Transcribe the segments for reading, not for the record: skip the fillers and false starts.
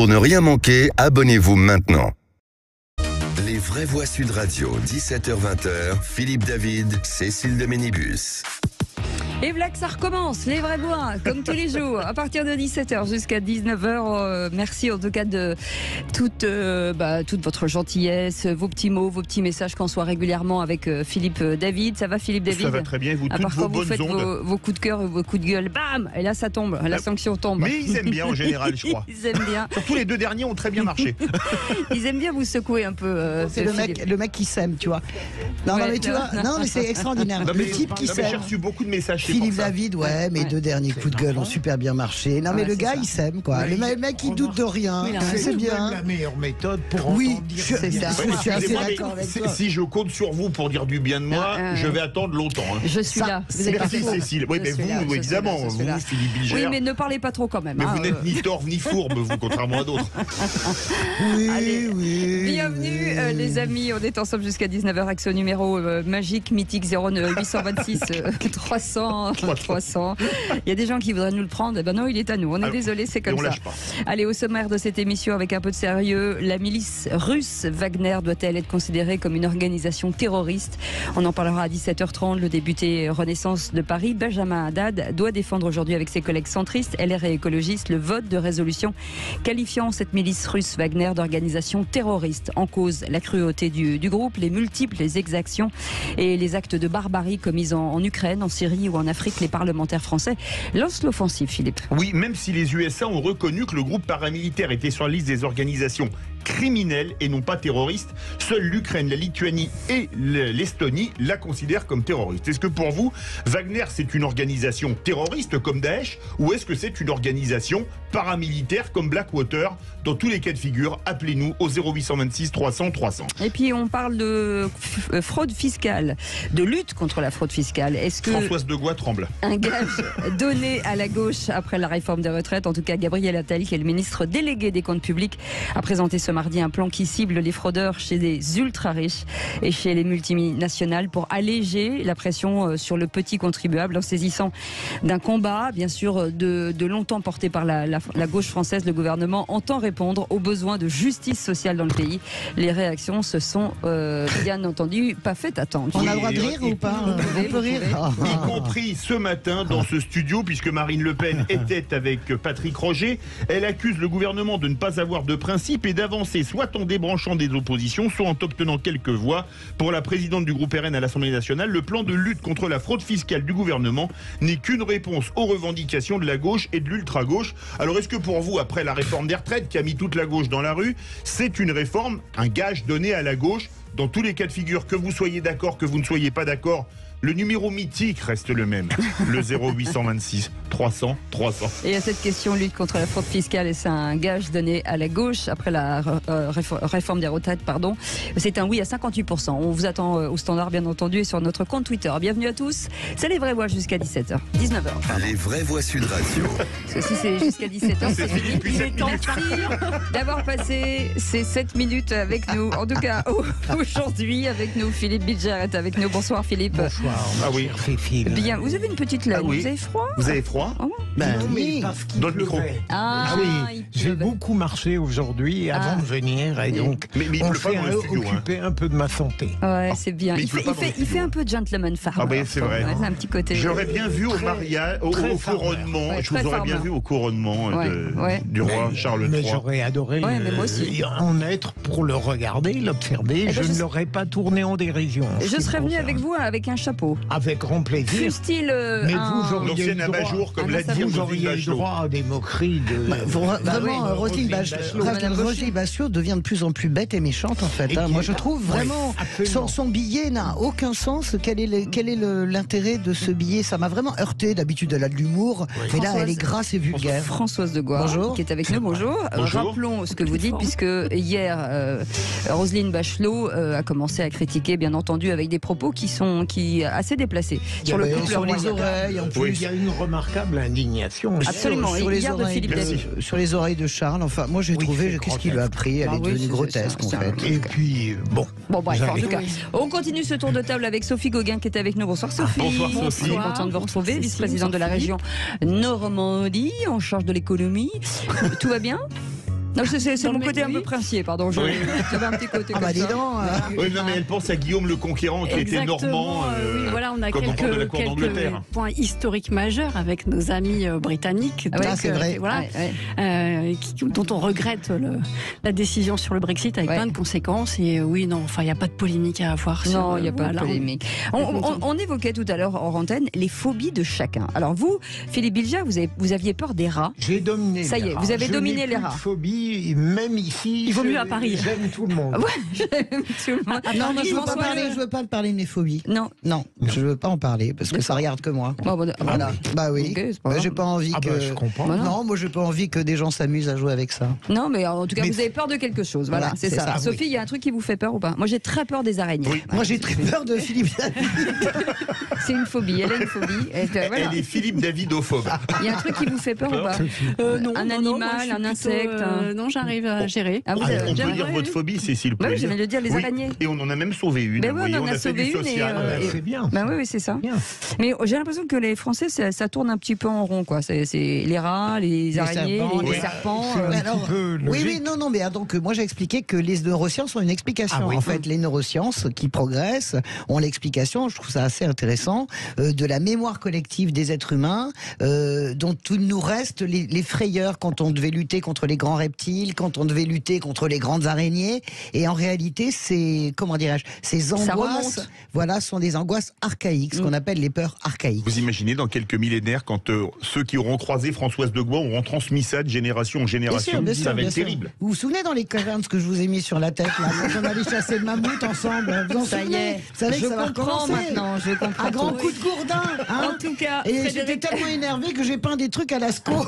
Pour ne rien manquer, abonnez-vous maintenant. Les vraies voix Sud Radio, 17h-20h, Philippe David, Cécile de Ménibus. Et voilà que ça recommence, les vrais voix, comme tous les jours, à partir de 17h jusqu'à 19h. Merci en tout cas de toute votre gentillesse, vos petits mots, vos petits messages qu'on soit régulièrement avec Philippe David. Ça va Philippe David? Ça va très bien, vous à toutes part vos quand vous bonnes faites ondes. vos coups de cœur et vos coups de gueule, bam. Et là ça tombe, la sanction tombe. Mais ils aiment bien en général, je crois. Ils aiment bien. Surtout les deux derniers ont très bien marché. Ils aiment bien vous secouer un peu. C'est le mec qui s'aime, tu vois. Non, Ouais, mais tu vois, non, mais c'est extraordinaire. Le type qui J'ai s'aime. reçu beaucoup de messages. c'est Philippe pour ça. David, ouais, mes deux derniers coups de gueule ont super bien marché. Non, mais Ouais, le c'est gars, ça. il s'aime, quoi. Le mec, il doute de rien. Il a C'est raison. bien. la meilleure méthode pour Oui, entendre dire c'est bien. ça. Ouais, Je suis assez excusez-moi, d'accord mais avec toi. si je compte sur vous pour dire du bien de moi, je vais attendre longtemps. hein. Je suis Ça, là. c'est pas Merci faux. Cécile. Oui, Je mais suis vous, là, je suis évidemment, là, je suis là. vous, Philippe Bilger. Oui, mais ne parlez pas trop quand même. Mais hein, vous n'êtes ni torve ni fourbe, vous, contrairement à d'autres. Oui, Allez, oui. bienvenue les amis, on est ensemble jusqu'à 19h avec ce numéro magique, mythique 0826 300 300. Il y a des gens qui voudraient nous le prendre, eh ben non, il est à nous, on est désolé, c'est Et comme on ça. lâche pas. Allez, au sommaire de cette émission avec un peu de sérieux, la milice russe Wagner doit-elle être considérée comme une organisation terroriste? On en parlera à 17h30. Le député Renaissance de Paris, Benjamin Haddad, doit défendre aujourd'hui avec ses collègues centristes, LR et écologistes, le vote de résolution qualifiant cette milice russe Wagner d'organisation terroriste. En cause, la cruauté du groupe, les multiples exactions et les actes de barbarie commis en Ukraine, en Syrie ou en Afrique. Les parlementaires français lancent l'offensive, Philippe. Oui, même si les USA ont reconnu que le groupe paramilitaire était sur la liste des organisations criminelles et non pas terroristes, seules l'Ukraine, la Lituanie et l'Estonie la considèrent comme terroriste. Est-ce que pour vous, Wagner c'est une organisation terroriste comme Daesh ou est-ce que c'est une organisation paramilitaire comme Blackwater? Dans tous les cas de figure, appelez-nous au 0826 300 300. Et puis on parle de fraude fiscale, de lutte contre la fraude fiscale. Est-ce que Françoise de Gois tremble. un gage donné à la gauche après la réforme des retraites, en tout cas Gabriel Attal, qui est le ministre délégué des comptes publics, a présenté ce mardi un plan qui cible les fraudeurs chez les ultra-riches et chez les multinationales pour alléger la pression sur le petit contribuable en saisissant d'un combat, bien sûr, de longtemps porté par la gauche française. Le gouvernement entend répondre aux besoins de justice sociale dans le pays. Les réactions se sont bien entendu pas faites attendre. On a le droit de rire ou pas? On peut rire. Y compris ce matin dans ce studio, puisque Marine Le Pen était avec Patrick Roger. Elle accuse le gouvernement de ne pas avoir de principe et d'avancer soit en débranchant des oppositions, soit en obtenant quelques voix. Pour la présidente du groupe RN à l'Assemblée nationale, le plan de lutte contre la fraude fiscale du gouvernement n'est qu'une réponse aux revendications de la gauche et de l'ultra-gauche. Alors est-ce que pour vous, après la réforme des retraites qui a mis toute la gauche dans la rue, c'est une réforme, un gage donné à la gauche? Dans tous les cas de figure, que vous soyez d'accord, que vous ne soyez pas d'accord, le numéro mythique reste le même, le 0826 300 300. Et à cette question, lutte contre la fraude fiscale, et c'est un gage donné à la gauche après la réforme des retraites, pardon. C'est un oui à 58%. On vous attend au standard, bien entendu, et sur notre compte Twitter. Bienvenue à tous. C'est les vraies voix jusqu'à 17h. 19h. Les vraies voix Sud Radio. Parce que si c'est jusqu'à 17h, c'est fini. Depuis 7 minutes. Merci d'avoir passé ces 7 minutes avec nous. En tout cas, aujourd'hui, avec nous, Philippe Bilger est avec nous. Bonsoir, Philippe. Bonsoir, Ah oui. Cécile. Bien, vous avez une petite laine. Ah oui. Vous avez froid? Vous avez froid? Ben Non, mais oui. parce qu'il Dans le micro. pleuvait. Ah, Oui, il j'ai pleuvait. beaucoup marché aujourd'hui avant de venir et donc Mais il on pleut pas s'est dans le studio, hein. occupé un peu de ma santé. Ouais, c'est bien. Mais il Il pleut fait, pas il dans fait- le il fait studio. un peu gentleman farmer. Ah ben, c'est vrai. Ouais, c'est un petit côté. J'aurais bien vu au Très- mariage, très au farmer. couronnement, Ouais, je vous très aurais bien farmer. vu au couronnement Ouais. du roi Charles Mais III. j'aurais adoré Ouais, mais moi aussi. en être pour le regarder, l'observer. ben, Je je- ne l'aurais pas tourné en dérision. en ce Je qui serais me venu concerne. avec vous avec un chapeau. Avec grand plaisir. Fût-il Mais un... vous, j'aurais- L'ancienne le droit- abat-jour, comme Ah, l'a non, ça dit vous Vous Roselyne auriez le Bachelot. droit à des moqueries de. Vraiment, Roselyne Bachelot devient de plus en plus bête et méchante en fait. Et hein. qui- Moi je trouve vraiment absolument. son billet n'a aucun sens. Quel est l'intérêt de ce billet? Ça m'a vraiment heurté. D'habitude elle a de l'humour, mais là elle est grasse et vulgaire. Françoise de Gois, Bonjour. qui est avec nous. Bonjour. Bonjour. Rappelons ce que vous dites, puisque hier, Roselyne Bachelot a commencé à critiquer, bien entendu, avec des propos qui assez déplacés sur le couple sur les royal. oreilles en plus. Il y a une remarquable indignation. Absolument. Sur Et les hier de oreilles Philippe David. sur les oreilles de Charles. Enfin, moi j'ai Oui, trouvé c'est qu'est-ce qu'il lui a pris. Elle Bah est oui, devenue c'est- grotesque en c'est- fait. Et puis, bon. Bon, bref, Vous en allez- tout cas, on continue ce tour de table avec Sophie Gauguin qui est avec nous. Bonsoir Sophie. Bonsoir, Sophie. Contente de vous retrouver, vice-présidente de la région Normandie, en charge de l'économie. Tout va bien? Non, c'est mon côté un peu princier, pardon. J'avais un petit côté comme dis ça. donc. Oui, non, mais elle pense à Guillaume le Conquérant qui était normand. Oui, voilà, on a quand on parle de la cour quelques d'Angleterre. points historiques majeurs avec nos amis britanniques. Ah ouais, donc, c'est vrai. Voilà, dont on regrette la décision sur le Brexit avec plein de conséquences. Et oui, non, enfin, il n'y a pas de polémique à avoir. Non, il n'y a pas de polémique. On évoquait tout à l'heure hors antenne les phobies de chacun. Alors vous, Philippe Bilger, vous aviez peur des rats. J'ai dominé. Ça y est, vous avez dominé les rats. J'ai phobie, même ici. Il vaut mieux à Paris. J'aime tout le monde. Non, moi, je ne veux pas parler de mes phobies. Non. Non, je ne veux pas en parler parce que ça regarde que moi. Voilà. Bah oui. Ok, c'est pas grave. J'ai pas envie que. Je comprends. Non, moi j'ai pas envie que des gens s'amusent à jouer avec ça. Non, mais en tout cas, vous avez peur de quelque chose. Voilà, Voilà, c'est c'est ça. ça. Sophie, il y a un truc qui vous fait peur ou pas? Moi, j'ai très peur des araignées. Oui. Moi j'ai très peur de Philippe David. C'est une phobie. Elle a une phobie. Voilà. Elle est Philippe Davidophobe. Il y a un truc qui vous fait peur ou pas? Non, Un non, animal, moi, je suis un plutôt, insecte. Non, j'arrive à gérer. Ah, vous On avez peut déjà- dire votre phobie, Cécile. Bah oui, je viens de le dire, les Oui, araignées. Et on en a même sauvé une. Ben vous oui, voyez, on en a a fait sauvé du une et, social. C'est bien. Bah oui, c'est ça. Bien. Mais j'ai l'impression que les Français, ça tourne un petit peu en rond, quoi. C'est les rats, les araignées, serpents, les oui. serpents. C'est un petit peu oui, logique. non, mais donc moi j'ai expliqué que les neurosciences ont une explication. Ah oui. En fait, les neurosciences qui progressent ont l'explication, je trouve ça assez intéressant, de la mémoire collective des êtres humains, dont tout nous reste les frayeurs quand on devait lutter contre les grands reptiles, quand on devait lutter contre les grandes araignées. Et en réalité, comment dirais-je, ces angoisses, remonte. voilà, sont des angoisses archaïques, ce qu'on appelle les peurs archaïques. Vous imaginez dans quelques millénaires, quand ceux qui auront croisé Françoise de Gaulle auront transmis ça de génération en génération, Bien sûr, ça va bien être sûr. terrible. Vous vous souvenez dans les cavernes ce que je vous ai mis sur la tête là, quand on allait chasser le mammouth ensemble? Vous en Ça y souvenez? est, Vous savez je que ça va comprends recommencer. maintenant, je comprends Un grand tout. coup de gourdin. Hein En tout cas, et j'étais Frédéric... tellement énervé que j'ai peint des trucs à Lascaux.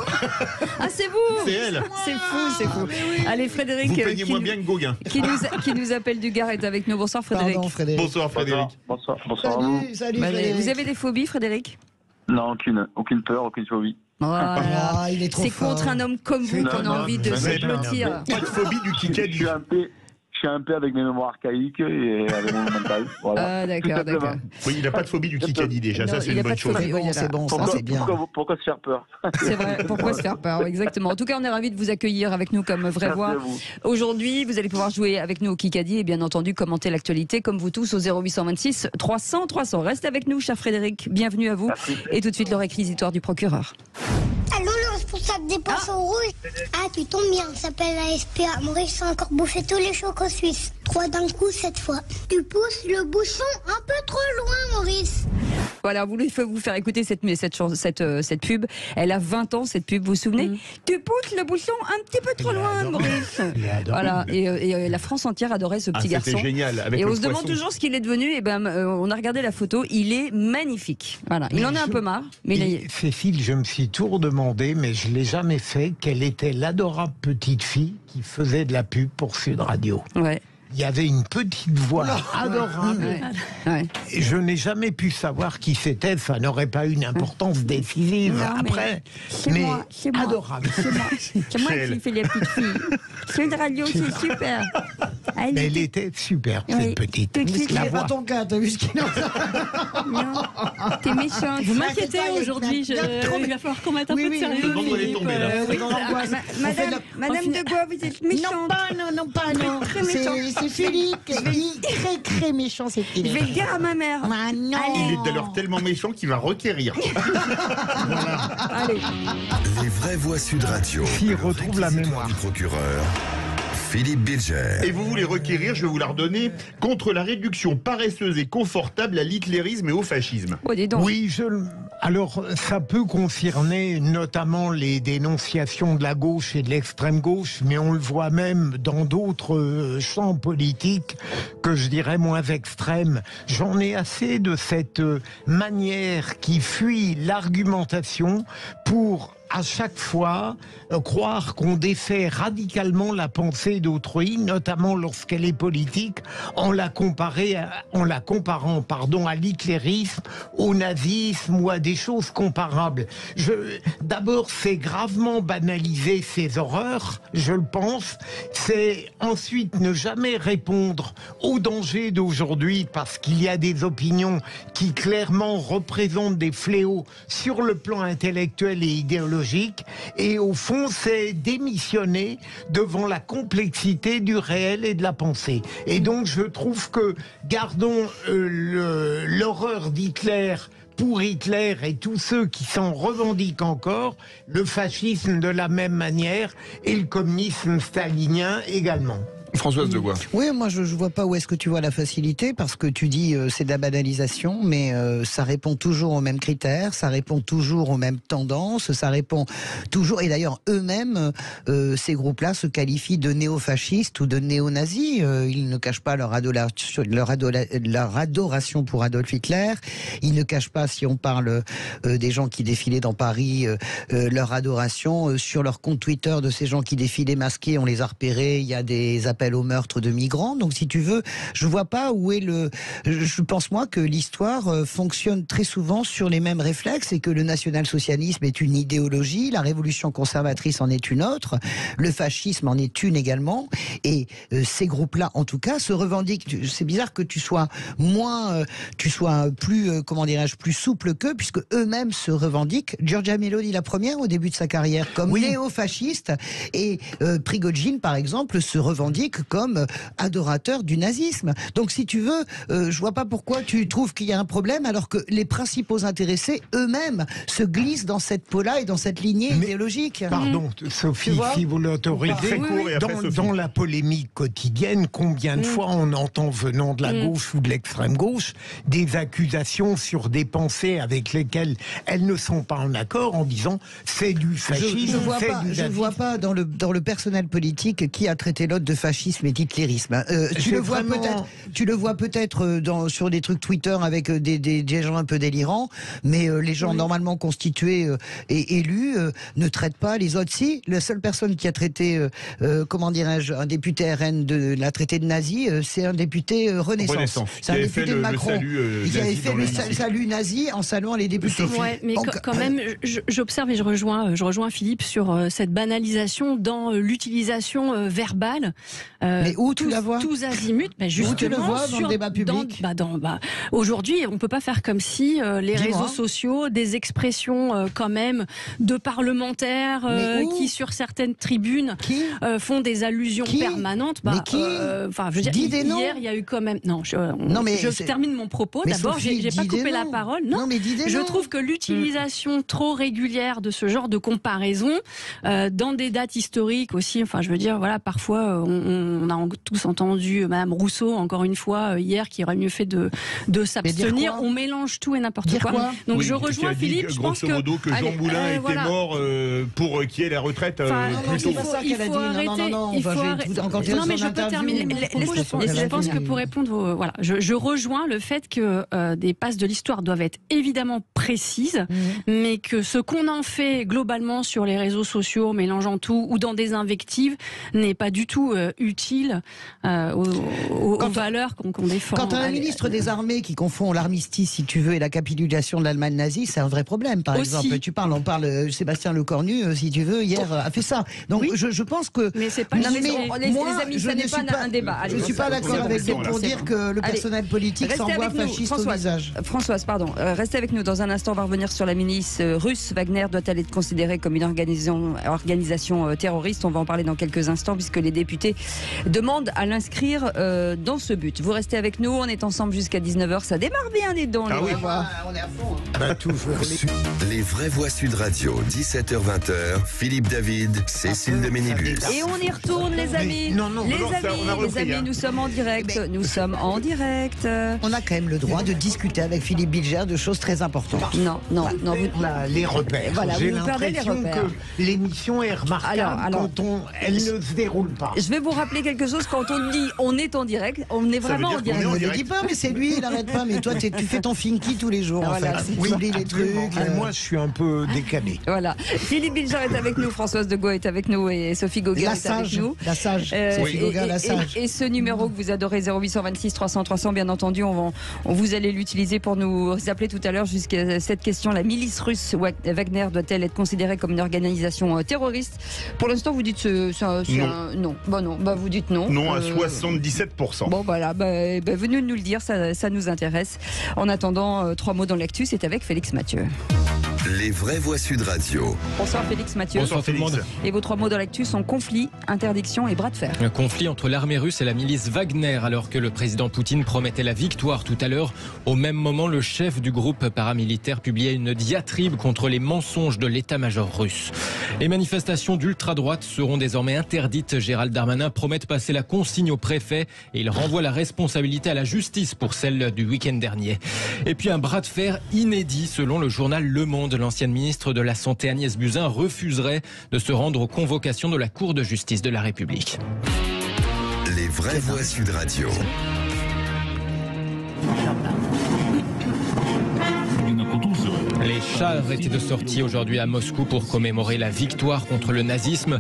Ah, c'est vous C'est elle. C'est fou, c'est fou. Allez, Frédéric, Vous peignez moins bien que Gauguin. qui nous appelle du Gard est avec nous. Bonsoir, Frédéric. Pardon, Frédéric. Bonsoir Frédéric. Bonsoir à vous. Salut Bah, Frédéric. vous avez des phobies, Frédéric? Non, aucune peur, aucune phobie. Voilà. Ah, il est trop C'est fort. contre un homme comme vous Non, qu'on a non, envie de mais se c'est blottir. Pas de phobie du Je Kikadi. suis un peu avec mes mémoires archaïques et avec mon mental. Voilà. Ah, d'accord, Tout simplement. d'accord. Oui, il n'a pas de phobie du Kikadi déjà, ça Non, c'est il une a pas bonne de chose. phobie. C'est bon, c'est bon, ça c'est bien. Pourquoi se faire peur? C'est vrai, pourquoi se faire peur? Exactement. En tout cas, on est ravis de vous accueillir avec nous comme vraie Merci voix. à vous. Aujourd'hui, vous allez pouvoir jouer avec nous au Kikadi et bien entendu commenter l'actualité comme vous tous au 0826 300 300. Restez avec nous, cher Frédéric. Bienvenue à vous. Et tout de suite, le réquisitoire du procureur. Allô, le responsable des poissons rouges. Ah, tu tombes bien, ça s'appelle la SPA. Maurice a encore bouffé tous les chocos suisses. 3 d'un coup cette fois. Tu pousses le bouchon un peu trop loin, Maurice. Voilà, vous vous faire écouter cette pub. Elle a 20 ans, cette pub, vous vous souvenez? Tu pousses le bouchon un petit peu trop loin, Maurice. Il est adorable. Voilà, et la France entière adorait ce petit garçon. C'était génial. Avec Et le on se demande poisson. toujours ce qu'il est devenu. Et ben, on a regardé la photo. Il est magnifique. Voilà. Il Mais en a un peu marre. Mais Et Cécile, je me suis tout redemandé, mais je ne l'ai jamais fait, quelle était l'adorable petite fille qui faisait de la pub pour Sud Radio. ouais. Il y avait une petite voix adorable. Ouais. Ouais. Et je n'ai jamais pu savoir qui c'était, ça n'aurait pas eu une importance décisive Non, mais après, c'est mais moi, c'est moi. adorable. C'est moi elle. qui fais les petites filles. Sud Radio, c'est super. Mais elle était superbe, Oui. cette petite. Tout de suite, La C'est pas voix. ton cas, t'as vu ce qu'il a. Non, t'es méchante. Vous m'inquiétez aujourd'hui, il va falloir qu'on mette un Oui, peu de oui, sérieux. Je me demande où elle est Philippe. tombée, là. Oui, Dans l'angoisse. On fait la- Madame de Goua, vous êtes méchante. Non, pas non. Très méchant. C'est Philippe. Il est très méchant, c'est Je vais le dire à ma mère. Ah non. Il est d'ailleurs tellement méchant qu'il va requérir. Allez. Les vraies voix Sud Radio. S'il Le retrouve la réquisitoire mémoire. du procureur, Philippe Bilger. Et vous voulez requérir, je vais vous la redonner, contre la réduction paresseuse et confortable à l'hitlérisme et au fascisme. Oh, dis donc. Oui, alors ça peut concerner notamment les dénonciations de la gauche et de l'extrême gauche, mais on le voit même dans d'autres champs politiques que je dirais moins extrêmes. J'en ai assez de cette manière qui fuit l'argumentation pour à chaque fois croire qu'on défait radicalement la pensée d'autrui, notamment lorsqu'elle est politique, en la comparant à l'hitlérisme, au nazisme ou à des choses comparables. D'abord, c'est gravement banaliser ces horreurs, je le pense. C'est ensuite ne jamais répondre aux dangers d'aujourd'hui parce qu'il y a des opinions qui clairement représentent des fléaux sur le plan intellectuel et idéologique. idéologique, et au fond, c'est démissionner devant la complexité du réel et de la pensée. Et donc, je trouve que gardons l'horreur d'Hitler pour Hitler et tous ceux qui s'en revendiquent encore, le fascisme de la même manière et le communisme stalinien également. Françoise de Gois. Oui, moi je vois pas où est-ce que tu vois la facilité, parce que tu dis c'est de la banalisation, mais ça répond toujours aux mêmes critères, ça répond toujours aux mêmes tendances, ça répond toujours, et d'ailleurs eux-mêmes, ces groupes-là se qualifient de néo-fascistes ou de néo-nazis. Ils ne cachent pas leur adoration pour Adolf Hitler, ils ne cachent pas, si on parle des gens qui défilaient dans Paris, leur adoration sur leur compte Twitter de ces gens qui défilaient masqués, on les a repérés, il y a des appels au meurtre de migrants. Donc si tu veux, je vois pas où est le... Je pense moi que l'histoire fonctionne très souvent sur les mêmes réflexes, et que le national-socialisme est une idéologie, la révolution conservatrice en est une autre, le fascisme en est une également, et ces groupes-là en tout cas se revendiquent. C'est bizarre que tu sois plus, comment dirais-je, plus souple qu'eux, puisque eux-mêmes se revendiquent. Giorgia Meloni, la première au début de sa carrière, comme néo-fasciste, et Prigojine par exemple se revendique comme adorateur du nazisme. Donc si tu veux, je vois pas pourquoi tu trouves qu'il y a un problème, alors que les principaux intéressés eux-mêmes se glissent dans cette peau-là et dans cette lignée idéologique. Pardon, Sophie, si vous l'autorisez, dans la polémique quotidienne, combien de fois on entend venant de la gauche ou de l'extrême gauche des accusations sur des pensées avec lesquelles elles ne sont pas en accord, en disant c'est du fascisme, je ne vois pas dans le personnel politique qui a traité l'autre de fascisme et d'hitlérisme. Tu le vois peut-être sur des trucs Twitter avec des gens un peu délirants, mais les gens normalement constitués et élus ne traitent pas les autres. Si, la seule personne qui a traité, comment dirais-je, un député RN l'a traité de nazi, c'est un député Renaissance. C'est un député de Macron qui avait fait le salut nazi en saluant les députés. Ouais, mais quand même, j'observe et je rejoins Philippe sur cette banalisation dans l'utilisation verbale. Mais où tu la vois? Tous azimuts, justement, où tu le vois dans le débat public? Aujourd'hui, on ne peut pas faire comme si les réseaux sociaux, des expressions quand même de parlementaires qui sur certaines tribunes font des allusions permanentes. Je veux dire, hier, il y a eu quand même... Je termine mon propos. D'abord, j'ai pas coupé la parole. Non, mais je trouve que l'utilisation trop régulière de ce genre de comparaison dans des dates historiques aussi, je veux dire, voilà, parfois on a tous entendu Madame Rousseau, encore une fois, hier, qui aurait mieux fait de s'abstenir. On mélange tout et n'importe quoi. Donc je rejoins Philippe. Je pense grosso modo que Jean Moulin était mort pour qu'il y ait la retraite plus tôt. Il faut arrêter. Non, mais je peux terminer. Je pense que pour répondre, voilà, je rejoins le fait que des passes de l'histoire doivent être évidemment précises, mais que ce qu'on en fait globalement sur les réseaux sociaux, mélangeant tout ou dans des invectives, n'est pas du tout utile aux valeurs qu'on défend. Quand un ministre des Armées qui confond l'armistice, si tu veux, et la capitulation de l'Allemagne nazie, c'est un vrai problème, par exemple. On parle, Sébastien Lecornu, si tu veux, hier a fait ça. Donc je pense que... Mais c'est pas... les amis, ça n'est pas un débat. Je ne suis pas d'accord avec vous pour dire que le personnel politique s'envoie fasciste au visage. Françoise, pardon. Restez avec nous. Dans un instant, on va revenir sur la milice russe. Wagner doit-elle être considérée comme une organisation terroriste? On va en parler dans quelques instants, puisque les députés demandent à l'inscrire dans ce but. Vous restez avec nous, on est ensemble jusqu'à 19h. Ça démarre bien, les dents. On est à fond. Les vraies voix Sud Radio, 17h-20h, Philippe David, Cécile de Ménibus. Et on y retourne, les amis. Les amis, nous sommes en direct. On a quand même le droit de discuter avec Philippe Bilger de choses très importantes. Non. Les repères. Voilà, j'ai vous perdez les repères. Que l'émission est remarquable quand elle ne se déroule pas. Je vais vous rappeler quelque chose. Quand on dit on est en direct, on est vraiment en direct. On ne le dit pas, mais c'est lui, il n'arrête pas. Mais toi, tu fais ton finky tous les jours. Voilà, tu oublies les trucs. Moi, je suis un peu décalé. Voilà. Philippe Bilger est avec nous, Françoise de Gois est avec nous et Sophie Gauguin est avec nous. La sage. Sophie Gauguin, la sage. Et ce numéro que vous adorez, 0826 300 300, bien entendu, vous allez l'utiliser pour nous appeler tout à l'heure jusqu'à cette question. La milice russe Wagner doit-elle être considérée comme une organisation terroriste? Pour l'instant, vous dites non. Vous dites non. Non à 77%. Bon, voilà. Venez nous le dire, ça nous intéresse. En attendant, 3 mots dans l'actu, c'est avec Félix Mathieu. Les vraies voix Sud Radio. Bonsoir Félix Mathieu. Bonsoir tout le monde. Et vos 3 mots dans l'actu sont conflit, interdiction et bras de fer. Un conflit entre l'armée russe et la milice Wagner, alors que le président Poutine promettait la victoire tout à l'heure. Au même moment, le chef du groupe paramilitaire publiait une diatribe contre les mensonges de l'état-major russe. Les manifestations d'ultra-droite seront désormais interdites. Gérald Darmanin promet de passer la consigne au préfet et il renvoie la responsabilité à la justice pour celle du week-end dernier. Et puis un bras de fer inédit selon le journal Le Monde. L'ancienne ministre de la Santé Agnès Buzyn refuserait de se rendre aux convocations de la Cour de justice de la République. Les vraies voix Sud Radio. Les chars étaient de sortie aujourd'hui à Moscou pour commémorer la victoire contre le nazisme.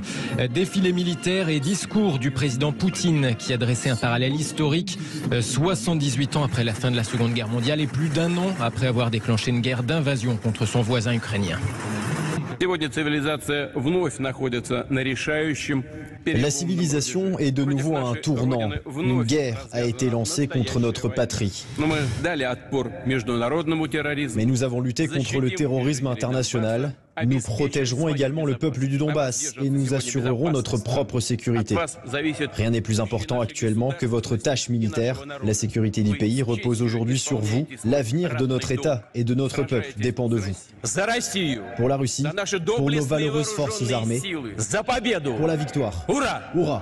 Défilé militaire et discours du président Poutine qui a dressé un parallèle historique 78 ans après la fin de la Seconde Guerre mondiale et plus d'1 an après avoir déclenché une guerre d'invasion contre son voisin ukrainien. La civilisation est de nouveau à un tournant. Une guerre a été lancée contre notre patrie. Mais nous avons lutté contre le terrorisme international. Nous protégerons également le peuple du Donbass et nous assurerons notre propre sécurité. Rien n'est plus important actuellement que votre tâche militaire. La sécurité du pays repose aujourd'hui sur vous. L'avenir de notre État et de notre peuple dépend de vous. Pour la Russie, pour nos valeureuses forces armées, pour la victoire. Hurrah!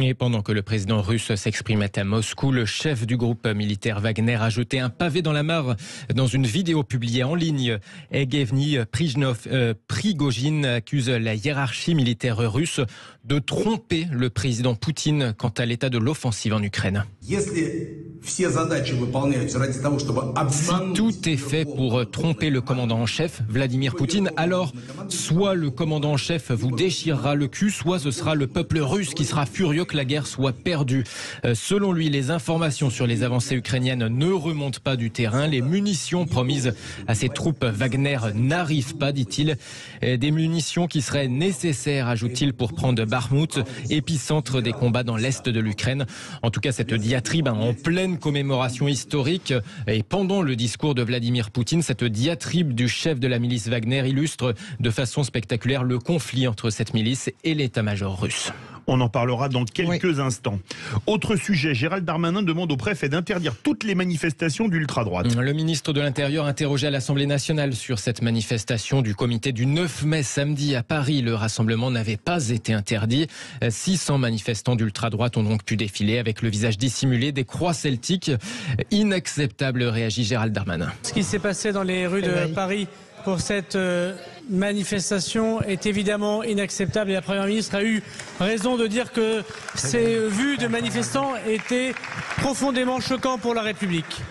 Et pendant que le président russe s'exprimait à Moscou, le chef du groupe militaire Wagner a jeté un pavé dans la mare dans une vidéo publiée en ligne. Evgeny Prigojine accuse la hiérarchie militaire russe de tromper le président Poutine quant à l'état de l'offensive en Ukraine. Si tout est fait pour tromper le commandant en chef, Vladimir Poutine, alors soit le commandant en chef vous déchirera le cul, soit ce sera le peuple russe qui sera furieux que la guerre soit perdue. Selon lui, les informations sur les avancées ukrainiennes ne remontent pas du terrain. Les munitions promises à ces troupes Wagner n'arrivent pas, dit-il. Des munitions qui seraient nécessaires, ajoute-t-il, pour prendre Bakhmout, épicentre des combats dans l'est de l'Ukraine. En tout cas, cette diatribe en pleine commémoration historique et pendant le discours de Vladimir Poutine, cette diatribe du chef de la milice Wagner illustre de façon spectaculaire le conflit entre cette milice et l'état-major russe. On en parlera dans quelques instants. Autre sujet, Gérald Darmanin demande au préfet d'interdire toutes les manifestations d'ultra-droite. Le ministre de l'Intérieur interrogé à l'Assemblée nationale sur cette manifestation du comité du 9 mai samedi à Paris. Le rassemblement n'avait pas été interdit. 600 manifestants d'ultra-droite ont donc pu défiler avec le visage dissimulé, des croix celtiques. Inacceptable, réagit Gérald Darmanin. Ce qui s'est passé dans les rues de Paris pour cette manifestation est évidemment inacceptable et la Première ministre a eu raison de dire que ces vues de manifestants étaient profondément choquants pour la République.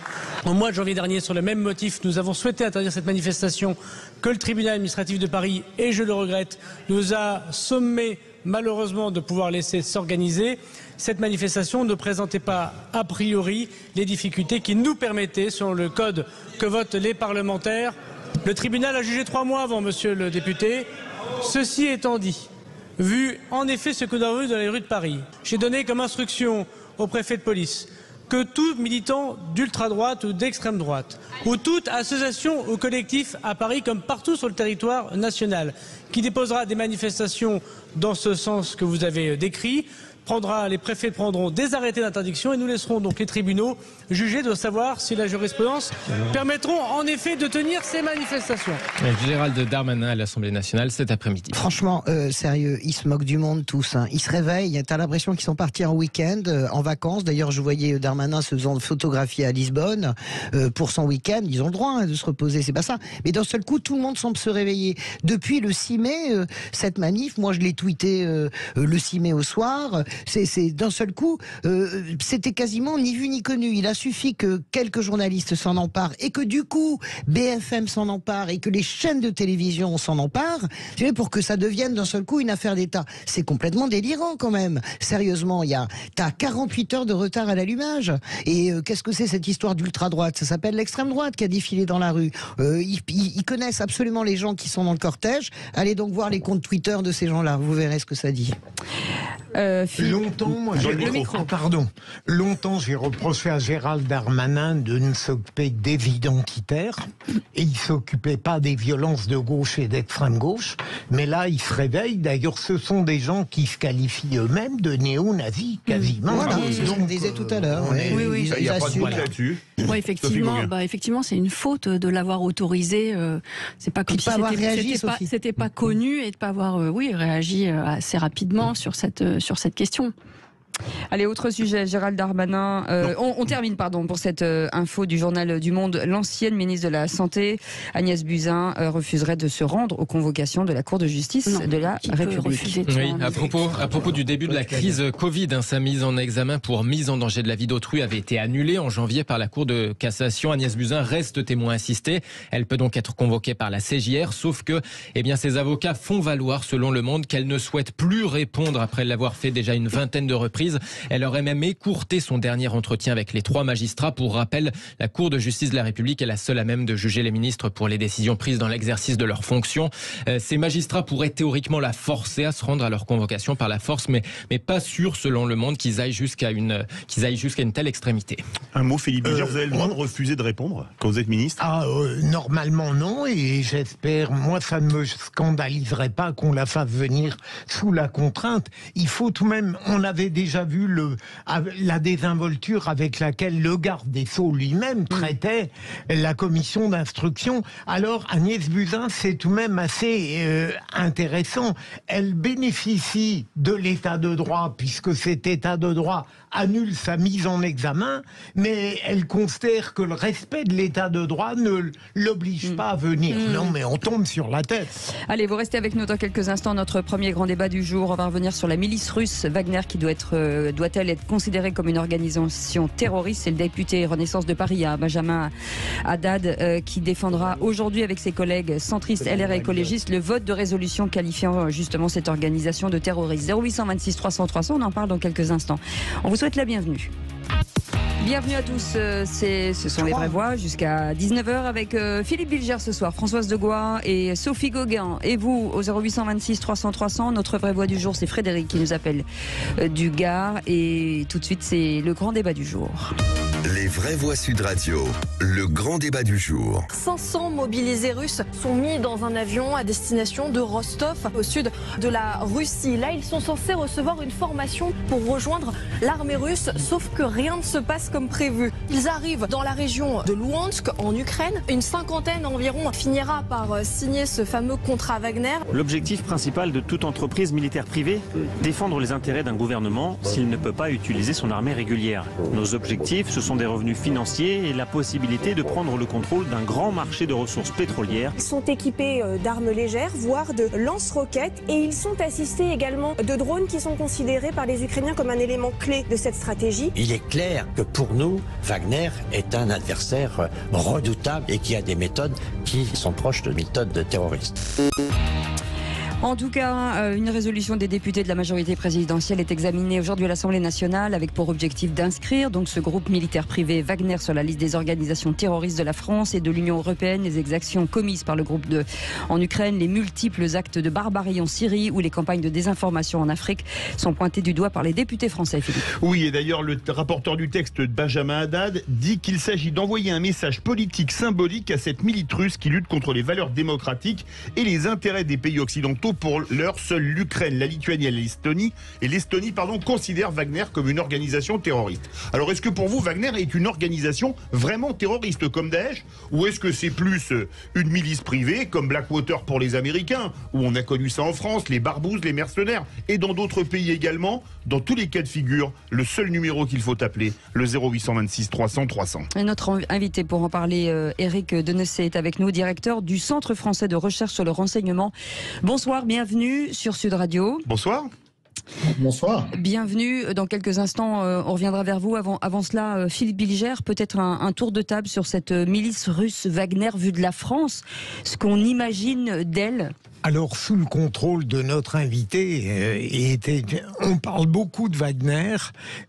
Au mois de janvier dernier, sur le même motif, nous avons souhaité interdire cette manifestation que le tribunal administratif de Paris, et je le regrette, nous a sommé malheureusement de pouvoir laisser s'organiser. Cette manifestation ne présentait pas a priori les difficultés qui nous permettaient, selon le code que votent les parlementaires. Le tribunal a jugé 3 mois avant, monsieur le député. Ceci étant dit, vu en effet ce que nous avons vu dans les rues de Paris, j'ai donné comme instruction au préfet de police que tout militant d'ultra-droite ou d'extrême droite, ou toute association ou collectif à Paris comme partout sur le territoire national, qui déposera des manifestations dans ce sens que vous avez décrit, les préfets prendront des arrêtés d'interdiction et nous laisserons donc les tribunaux juger de savoir si la jurisprudence permettront en effet de tenir ces manifestations. Gérald Darmanin à l'Assemblée nationale cet après-midi. Franchement, sérieux, ils se moquent du monde tous. Ils se réveillent, t'as l'impression qu'ils sont partis en week-end, en vacances. D'ailleurs, je voyais Darmanin se faisant photographier à Lisbonne pour son week-end. Ils ont le droit de se reposer, c'est pas ça. Mais d'un seul coup, tout le monde semble se réveiller. Depuis le 6 mai, cette manif, moi je l'ai tweeté le 6 mai au soir. C'est d'un seul coup, c'était quasiment ni vu ni connu. Il a suffi que quelques journalistes s'en emparent et que du coup BFM s'en empare et que les chaînes de télévision s'en emparent pour que ça devienne d'un seul coup une affaire d'État. C'est complètement délirant quand même. Sérieusement, t'as 48 heures de retard à l'allumage. Et qu'est-ce que c'est cette histoire d'ultra-droite? Ça s'appelle l'extrême droite qui a défilé dans la rue. Ils connaissent absolument les gens qui sont dans le cortège. Allez donc voir les comptes Twitter de ces gens-là. Vous verrez ce que ça dit. Longtemps, j'ai reproché à Gérald Darmanin de ne s'occuper que des identitaires, et il s'occupait pas des violences de gauche et d'extrême gauche. Mais là, il se réveille. D'ailleurs, ce sont des gens qui se qualifient eux-mêmes de néo-nazis, quasiment. Voilà, c'est ce qu'on disait tout à l'heure. Il n'y a pas de doute là-dessus. Oui, effectivement, c'est une faute de l'avoir autorisé. C'est pas comme si c'était pas connu et de pas avoir, réagi assez rapidement sur cette question. Allez, autre sujet, Gérald Darmanin. On termine, pour cette info du journal du Monde. L'ancienne ministre de la Santé, Agnès Buzyn, refuserait de se rendre aux convocations de la Cour de justice de la République. Oui, à propos du début de la crise Covid, sa mise en examen pour mise en danger de la vie d'autrui avait été annulée en janvier par la Cour de cassation. Agnès Buzyn reste témoin assisté. Elle peut donc être convoquée par la CJR, sauf que ses avocats font valoir, selon Le Monde, qu'elle ne souhaite plus répondre après l'avoir fait déjà une vingtaine de reprises. Elle aurait même écourté son dernier entretien avec les 3 magistrats. Pour rappel, la Cour de justice de la République est la seule à même de juger les ministres pour les décisions prises dans l'exercice de leurs fonctions. Ces magistrats pourraient théoriquement la forcer à se rendre à leur convocation par la force, mais pas sûr, selon Le Monde, qu'ils aillent jusqu'à une telle extrémité. Un mot, Philippe Bilger, vous avez le droit de refuser de répondre quand vous êtes ministre ? Normalement non, et j'espère, moi ça ne me scandaliserait pas qu'on la fasse venir sous la contrainte. Il faut tout de même, on avait déjà vu la désinvolture avec laquelle le garde des Sceaux lui-même traitait la commission d'instruction. Alors Agnès Buzyn, c'est tout de même assez intéressant. Elle bénéficie de l'état de droit, puisque cet état de droit annule sa mise en examen, mais elle considère que le respect de l'état de droit ne l'oblige pas à venir. Non, mais on tombe sur la tête. Allez, vous restez avec nous dans quelques instants. Notre premier grand débat du jour, on va revenir sur la milice russe Wagner qui doit-elle être considérée comme une organisation terroriste. C'est le député Renaissance de Paris, Benjamin Haddad, qui défendra aujourd'hui avec ses collègues centristes, LR et écologistes, le vote de résolution qualifiant justement cette organisation de terroriste. 0826 300 300, on en parle dans quelques instants. On vous souhaite la bienvenue. Bienvenue à tous, ce sont les vraies voix jusqu'à 19h avec Philippe Bilger ce soir, Françoise Degois et Sophie Gauguin. Et vous, au 0826 300 300, notre vraie voix du jour, c'est Frédéric qui nous appelle du Gard. Et tout de suite, c'est le grand débat du jour. Les vraies voix Sud Radio, le grand débat du jour. 500 mobilisés russes sont mis dans un avion à destination de Rostov, au sud de la Russie. Là, ils sont censés recevoir une formation pour rejoindre l'armée russe, sauf que rien ne se passe comme prévu. Ils arrivent dans la région de Louhansk, en Ukraine. Une cinquantaine environ finira par signer ce fameux contrat Wagner. L'objectif principal de toute entreprise militaire privée, défendre les intérêts d'un gouvernement s'il ne peut pas utiliser son armée régulière. Nos objectifs, ce sont des revenus financiers et la possibilité de prendre le contrôle d'un grand marché de ressources pétrolières. Ils sont équipés d'armes légères, voire de lance-roquettes, et ils sont assistés également de drones qui sont considérés par les Ukrainiens comme un élément clé de cette stratégie. Il est clair que pour nous, Wagner est un adversaire redoutable et qui a des méthodes qui sont proches de méthodes terroristes. En tout cas, une résolution des députés de la majorité présidentielle est examinée aujourd'hui à l'Assemblée nationale avec pour objectif d'inscrire donc ce groupe militaire privé Wagner sur la liste des organisations terroristes de la France et de l'Union européenne, les exactions commises par le groupe en Ukraine, les multiples actes de barbarie en Syrie ou les campagnes de désinformation en Afrique sont pointés du doigt par les députés français, Philippe. Oui, et d'ailleurs, le rapporteur du texte, Benjamin Haddad, dit qu'il s'agit d'envoyer un message politique symbolique à cette milite russe qui lutte contre les valeurs démocratiques et les intérêts des pays occidentaux. Pour l'heure, seule l'Ukraine, la Lituanie et l'Estonie considèrent Wagner comme une organisation terroriste. Alors est-ce que pour vous, Wagner est une organisation vraiment terroriste comme Daesh, ou est-ce que c'est plus une milice privée comme Blackwater pour les Américains, où on a connu ça en France, les barbouzes, les mercenaires, et dans d'autres pays également? Dans tous les cas de figure, le seul numéro qu'il faut appeler, le 0826 300 300. Et notre invité pour en parler, Éric Denessé, est avec nous, directeur du Centre français de recherche sur le renseignement. Bonsoir, bienvenue sur Sud Radio. Bonsoir. Bonsoir. Bienvenue. Dans quelques instants, on reviendra vers vous. Avant cela, Philippe Bilger, peut-être un tour de table sur cette milice russe Wagner vue de la France, ce qu'on imagine d'elle. Alors, sous le contrôle de notre invité, on parle beaucoup de Wagner.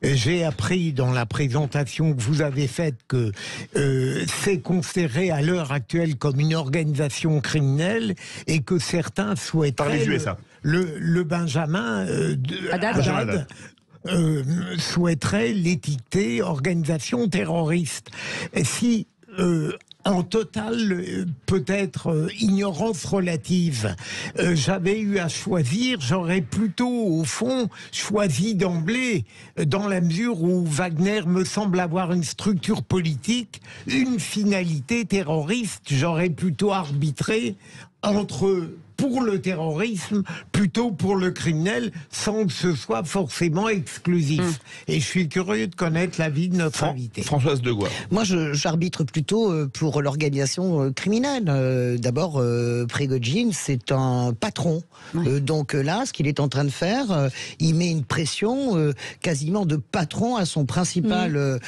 J'ai appris dans la présentation que vous avez faite que c'est considéré à l'heure actuelle comme une organisation criminelle et que certains souhaiteraient... Par les USA. Le Benjamin Haddad. souhaiterait l'étiqueter organisation terroriste. Et si en totale, peut-être ignorance relative, j'avais eu à choisir, j'aurais plutôt, au fond, choisi d'emblée, dans la mesure où Wagner me semble avoir une structure politique, une finalité terroriste, j'aurais plutôt arbitré entre pour le terrorisme, plutôt pour le criminel, sans que ce soit forcément exclusif. Et je suis curieux de connaître l'avis de notre invité. Françoise Degois. Moi, j'arbitre plutôt pour l'organisation criminelle. D'abord, Prigojine, c'est un patron. Donc là, ce qu'il est en train de faire, il met une pression quasiment de patron à son principal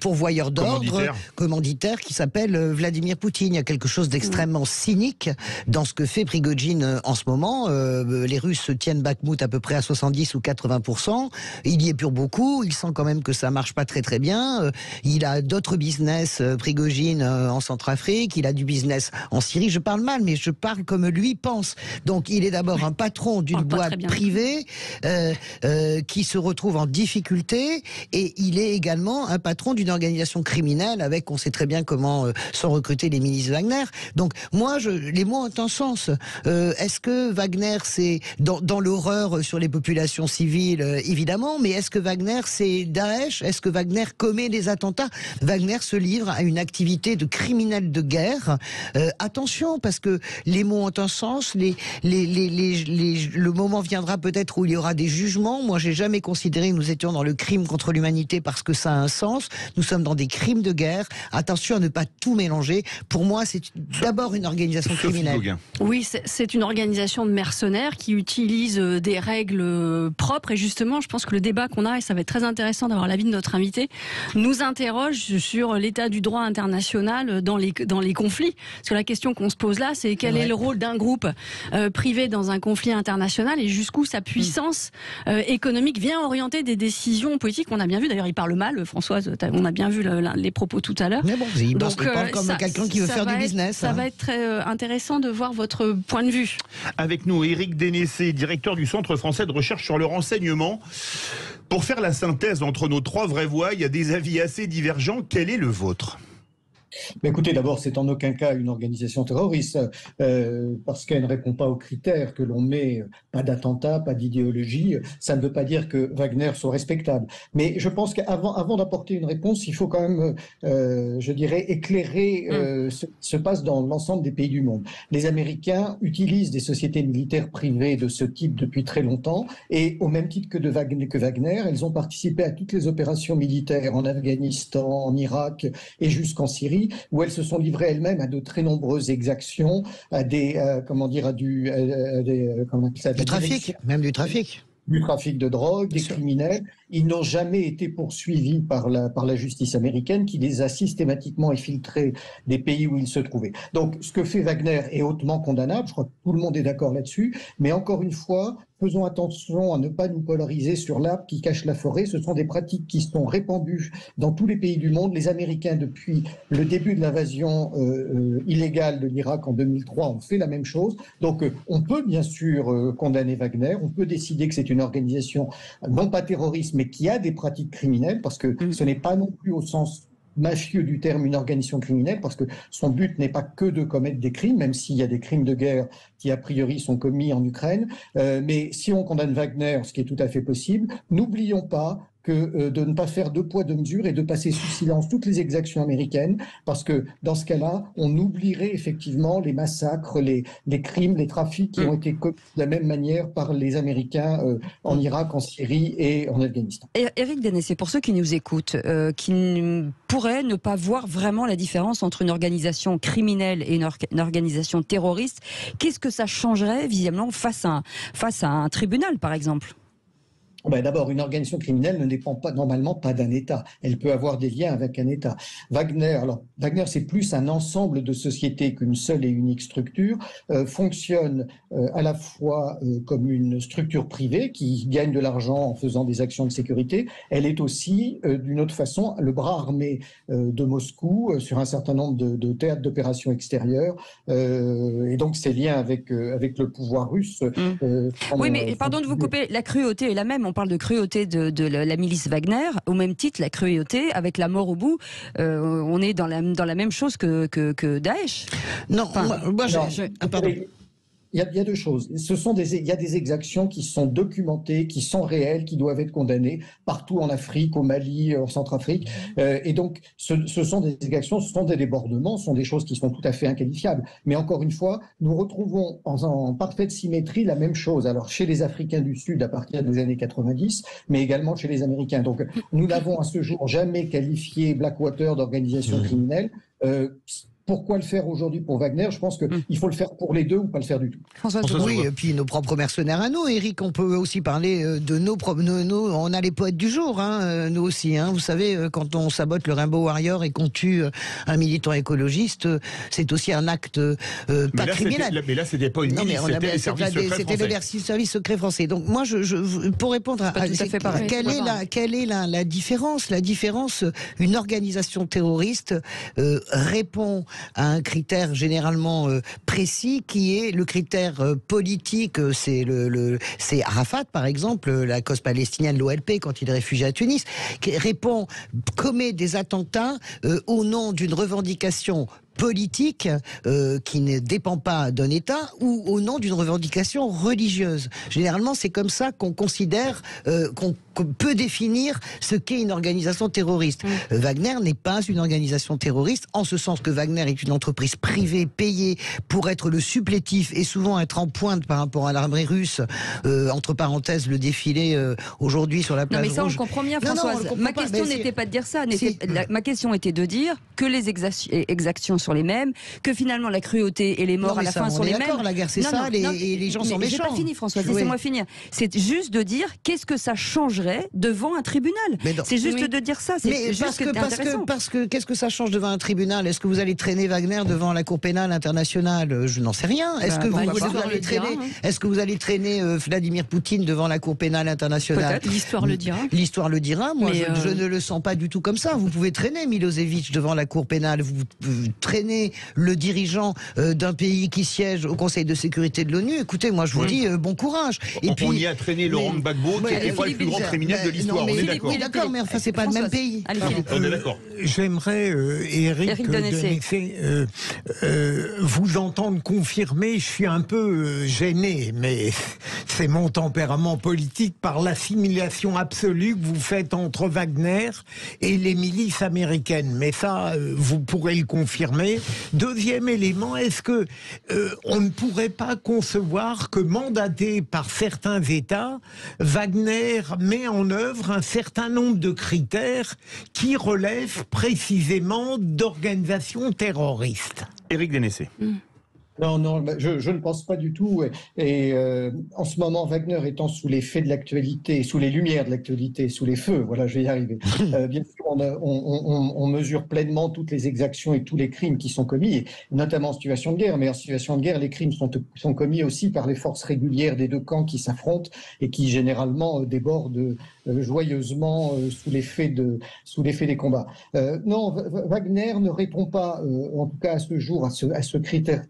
pourvoyeur d'ordre, commanditaire, qui s'appelle Vladimir Poutine. Il y a quelque chose d'extrêmement cynique dans ce que fait Prigojine en ce moment. Les Russes tiennent Bakhmout à peu près à 70 ou 80%. Il y est pour beaucoup. Il sent quand même que ça marche pas très très bien. Il a d'autres business, Prigojine, en Centrafrique. Il a du business en Syrie. Je parle mal, mais je parle comme lui pense. Donc il est d'abord un patron d'une boîte privée qui se retrouve en difficulté, et il est également un patron d'une organisation criminelle avec, on sait très bien comment sont recrutés les milices Wagner. Donc moi, les mots ont un sens. Est-ce que Wagner, c'est dans l'horreur sur les populations civiles, évidemment, mais est-ce que Wagner, c'est Daesh? Est-ce que Wagner commet des attentats? Wagner se livre à une activité de criminel de guerre. Attention, parce que les mots ont un sens, le moment viendra peut-être où il y aura des jugements. Moi, j'ai jamais considéré que nous étions dans le crime contre l'humanité parce que ça a un sens. Nous sommes dans des crimes de guerre. Attention à ne pas tout mélanger. Pour moi, c'est d'abord une organisation criminelle. Oui, c'est une organisation de mercenaires qui utilise des règles propres, et justement, je pense que le débat qu'on a, et ça va être très intéressant d'avoir l'avis de notre invité, nous interroge sur l'état du droit international dans les conflits. Parce que la question qu'on se pose là, c'est quel est le rôle d'un groupe privé dans un conflit international, et jusqu'où sa puissance économique vient orienter des décisions politiques. On a bien vu, d'ailleurs, il parle mal, Françoise, on a bien vu les propos tout à l'heure. Mais bon, il parle comme quelqu'un qui veut faire du business. Ça va être très intéressant de voir votre point de vue. Avec nous, Éric Dénessé, directeur du Centre français de recherche sur le renseignement. Pour faire la synthèse entre nos trois vraies voix, il y a des avis assez divergents. Quel est le vôtre ? Mais écoutez, d'abord, c'est en aucun cas une organisation terroriste, parce qu'elle ne répond pas aux critères que l'on met, pas d'attentat, pas d'idéologie. Ça ne veut pas dire que Wagner soit respectable. Mais je pense qu'avant d'apporter une réponse, il faut quand même, je dirais, éclairer ce qui se passe dans l'ensemble des pays du monde. Les Américains utilisent des sociétés militaires privées de ce type depuis très longtemps, et au même titre que Wagner, elles ont participé à toutes les opérations militaires en Afghanistan, en Irak et jusqu'en Syrie, où elles se sont livrées elles-mêmes à de très nombreuses exactions, à des trafic, même du trafic. Du trafic de drogue, des criminels. Ils n'ont jamais été poursuivis par la justice américaine, qui les a systématiquement infiltrés des pays où ils se trouvaient. Donc, ce que fait Wagner est hautement condamnable. Je crois que tout le monde est d'accord là-dessus. Mais encore une fois, faisons attention à ne pas nous polariser sur l'arbre qui cache la forêt. Ce sont des pratiques qui sont répandues dans tous les pays du monde. Les Américains, depuis le début de l'invasion illégale de l'Irak en 2003, ont fait la même chose. Donc, on peut bien sûr condamner Wagner. On peut décider que c'est une organisation non pas terroriste, mais qui a des pratiques criminelles, parce que ce n'est pas non plus au sens mafieux du terme une organisation criminelle, parce que son but n'est pas que de commettre des crimes, même s'il y a des crimes de guerre qui a priori sont commis en Ukraine. Mais si on condamne Wagner, ce qui est tout à fait possible, n'oublions pas que de ne pas faire deux poids deux mesures et de passer sous silence toutes les exactions américaines, parce que dans ce cas-là, on oublierait effectivement les massacres, les crimes, les trafics qui ont été commis de la même manière par les Américains en Irak, en Syrie et en Afghanistan. Éric Dénessé, pour ceux qui nous écoutent, qui pourraient ne pas voir vraiment la différence entre une organisation criminelle et une organisation terroriste, qu'est-ce que ça changerait visiblement face à un tribunal, par exemple ? D'abord, une organisation criminelle ne dépend normalement pas d'un État. Elle peut avoir des liens avec un État. Wagner, c'est plus un ensemble de sociétés qu'une seule et unique structure, fonctionne à la fois comme une structure privée qui gagne de l'argent en faisant des actions de sécurité. Elle est aussi, d'une autre façon, le bras armé de Moscou sur un certain nombre de théâtres d'opérations extérieures. Et donc, ses liens avec le pouvoir russe. Oui, mais pardon de vous couper, la cruauté est la même. On parle de cruauté de la milice Wagner, au même titre, la cruauté avec la mort au bout, on est dans la même chose que Daesh. Non, pardon. Il y a deux choses. Il y a des exactions qui sont documentées, qui sont réelles, qui doivent être condamnées partout en Afrique, au Mali, en Centrafrique. Et donc, ce sont des exactions, ce sont des débordements, ce sont des choses qui sont tout à fait inqualifiables. Mais encore une fois, nous retrouvons en parfaite symétrie la même chose. Alors, chez les Africains du Sud, à partir des années 90, mais également chez les Américains. Donc, nous n'avons à ce jour jamais qualifié Blackwater d'organisation criminelle. Pourquoi le faire aujourd'hui pour Wagner? Je pense qu'il faut le faire pour les deux ou pas le faire du tout. Oui, et puis nos propres mercenaires à nous, Eric, on peut aussi parler de nos propres... on a les poètes du jour, hein, nous aussi. Hein, vous savez, quand on sabote le Rainbow Warrior et qu'on tue un militant écologiste, c'est aussi un acte pas criminel. Mais là, c'était pas une milice, c'était les services secrets français. C'était le service secret français. Donc moi, pour répondre à quelle est la différence? La différence, une organisation terroriste répond à un critère généralement précis qui est le critère politique. C'est Arafat, par exemple, la cause palestinienne, l'OLP, quand il est réfugié à Tunis, qui commet des attentats au nom d'une revendication politique qui ne dépend pas d'un État ou au nom d'une revendication religieuse. Généralement, c'est comme ça qu'on considère qu'on peut définir ce qu'est une organisation terroriste. Wagner n'est pas une organisation terroriste, en ce sens que Wagner est une entreprise privée payée pour être le supplétif et souvent être en pointe par rapport à l'armée russe. Entre parenthèses, le défilé aujourd'hui sur la place rouge. Non, mais ça, on comprend bien, Françoise. Ma question n'était pas de dire ça. Ma question était de dire que les exactions sont les mêmes, que finalement la cruauté et les morts à la fin sont les mêmes. La guerre, c'est ça, et les gens sont méchants. J'ai pas fini, Françoise, laissez-moi finir. C'est juste de dire qu'est-ce que ça changerait devant un tribunal. C'est juste de dire ça. Mais parce que qu'est-ce que ça change devant un tribunal? Est-ce que vous allez traîner Wagner devant la Cour pénale internationale? Je n'en sais rien. Est-ce que vous allez traîner Vladimir Poutine devant la Cour pénale internationale? Peut-être, l'histoire le dira. L'histoire le dira. Moi, je ne le sens pas du tout comme ça. Vous pouvez traîner Milosevic devant la Cour pénale. Vous traînez le dirigeant d'un pays qui siège au Conseil de sécurité de l'ONU. Écoutez, moi, je vous dis bon courage. Et puis on y a traîné Laurent Gbagbo, qui n'était pas le plus grand criminel de l'histoire. On est d'accord. Oui, d'accord, mais enfin, c'est pas le même pays. On est d'accord. J'aimerais, Eric Denessé, vous entendre confirmer. Je suis un peu gêné, mais c'est mon tempérament politique, par l'assimilation absolue que vous faites entre Wagner et les milices américaines. Mais ça, vous pourrez le confirmer. Deuxième élément, est-ce que on ne pourrait pas concevoir que, mandaté par certains États, Wagner met en œuvre un certain nombre de critères qui relèvent précisément d'organisations terroristes? Éric Denessé. Non, je ne pense pas du tout. Et en ce moment, Wagner étant sous les faits de l'actualité, sous les lumières de l'actualité, sous les feux, voilà, je vais y arriver. Bien sûr, on mesure pleinement toutes les exactions et tous les crimes qui sont commis, et notamment en situation de guerre. Mais en situation de guerre, les crimes sont commis aussi par les forces régulières des deux camps qui s'affrontent et qui généralement débordent joyeusement sous l'effet des combats. Non, Wagner ne répond pas, en tout cas à ce jour, à ce critère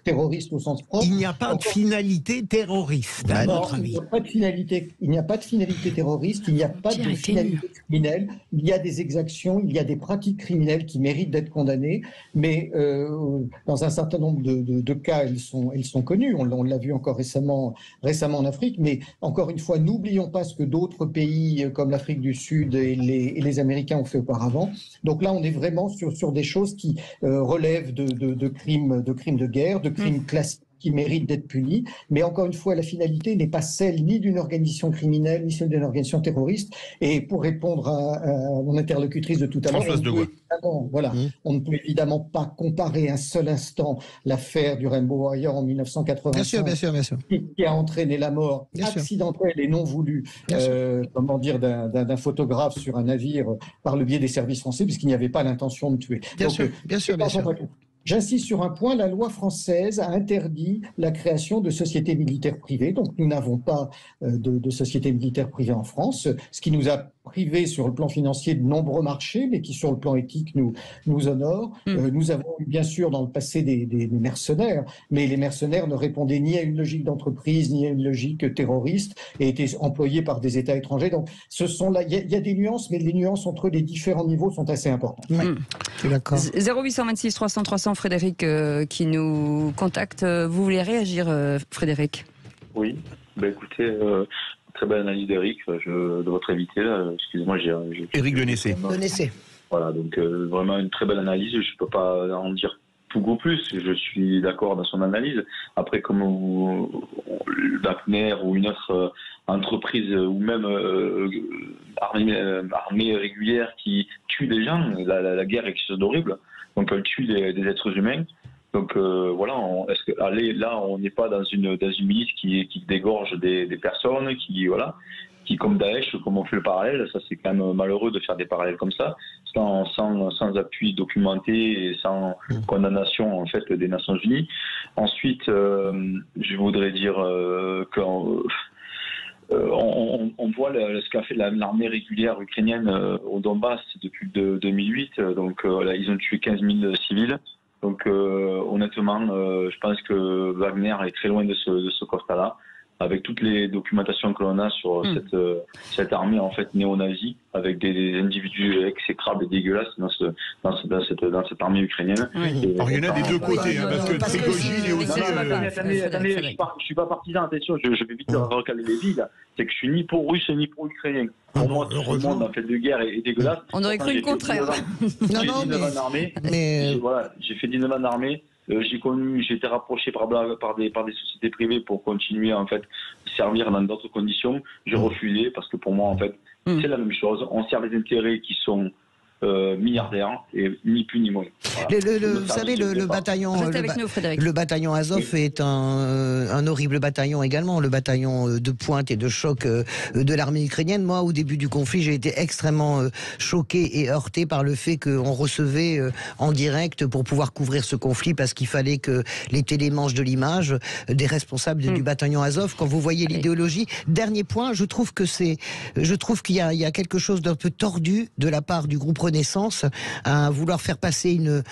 terroriste au sens propre. Il n'y a pas de finalité terroriste, à votre avis. Il n'y a pas de finalité terroriste, il n'y a pas de finalité criminelle. Il y a des exactions, il y a des pratiques criminelles qui méritent d'être condamnées, mais dans un certain nombre de cas, elles sont connues. On l'a vu encore récemment en Afrique, mais encore une fois, n'oublions pas ce que d'autres pays comme l'Afrique du Sud et les Américains ont fait auparavant. Donc là, on est vraiment sur des choses qui relèvent de crimes de guerre, de crimes classiques qui méritent d'être punis. Mais encore une fois, la finalité n'est pas celle ni d'une organisation criminelle, ni celle d'une organisation terroriste. Et pour répondre à mon interlocutrice de tout à l'heure, on ne peut évidemment pas comparer un seul instant l'affaire du Rainbow Warrior en 1985, bien sûr. qui a entraîné la mort accidentelle et non voulue, d'un photographe sur un navire par le biais des services français, puisqu'il n'y avait pas l'intention de tuer. Bien sûr. J'insiste sur un point, la loi française a interdit la création de sociétés militaires privées, donc nous n'avons pas de sociétés militaires privées en France, ce qui nous a privé sur le plan financier de nombreux marchés, mais qui sur le plan éthique nous honorent. Nous avons eu bien sûr dans le passé des mercenaires, mais les mercenaires ne répondaient ni à une logique d'entreprise, ni à une logique terroriste, et étaient employés par des États étrangers. Donc il y a des nuances, mais les nuances entre les différents niveaux sont assez importantes. Je suis d'accord. 0826 300 300, Frédéric qui nous contacte. Vous voulez réagir, Frédéric? Oui, écoutez, très belle analyse d'Éric, de votre invité. Excusez-moi, Éric Denessé. Voilà, donc vraiment une très belle analyse. Je ne peux pas en dire beaucoup plus. Je suis d'accord dans son analyse. Après, comme Wagner ou une autre entreprise ou même armée régulière qui tue des gens, la guerre est quelque chose d'horrible. Donc elle tue des êtres humains. Donc voilà, là on n'est pas dans une milice qui dégorge des personnes, qui comme Daesh, comme on fait le parallèle, ça c'est quand même malheureux de faire des parallèles comme ça, sans appui documenté et sans condamnation en fait des Nations Unies. Ensuite, je voudrais dire qu'on voit ce qu'a fait l'armée régulière ukrainienne au Donbass depuis 2008. Donc là, ils ont tué 15 000 civils. Donc honnêtement, je pense que Wagner est très loin de ce constat-là, avec toutes les documentations que l'on a sur cette armée en fait néo-nazie, avec des individus exécrables et dégueulasses dans cette armée ukrainienne. Alors, il y en a des deux côtés, parce que Prigojine est aussi... Attendez, je suis pas partisan, attention, je vais vite recaler les billes, c'est que je suis ni pour russe ni pour ukrainien. Pour moi, tout le monde en fait de guerre est dégueulasse. On aurait cru le contraire. J'ai fait 19 ans d'armée. J'ai été rapproché par des sociétés privées pour continuer en fait servir dans d'autres conditions. J'ai refusé parce que pour moi en fait c'est la même chose. On sert les intérêts qui sont milliardaires et ni plus ni moins. Voilà. Vous savez, le bataillon Azov est un horrible bataillon également, le bataillon de pointe et de choc de l'armée ukrainienne. Moi, au début du conflit, j'ai été extrêmement choqué et heurté par le fait qu'on recevait en direct pour pouvoir couvrir ce conflit, parce qu'il fallait que les télés mangent de l'image des responsables du bataillon Azov. Quand vous voyez l'idéologie, dernier point, je trouve qu'il y a quelque chose d'un peu tordu de la part du groupe Renaissance à vouloir faire passer une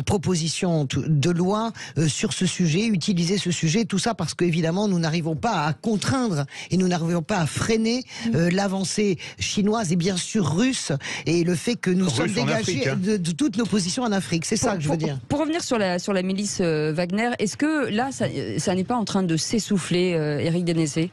proposition de loi sur ce sujet, utiliser ce sujet, tout ça parce qu'évidemment nous n'arrivons pas à contraindre et nous n'arrivons pas à freiner l'avancée chinoise et bien sûr russe, et le fait que nous sommes dégagés de toutes nos positions en Afrique. C'est ça que je veux dire. Pour revenir sur la milice Wagner, est-ce que là ça n'est pas en train de s'essouffler, Éric Denessé?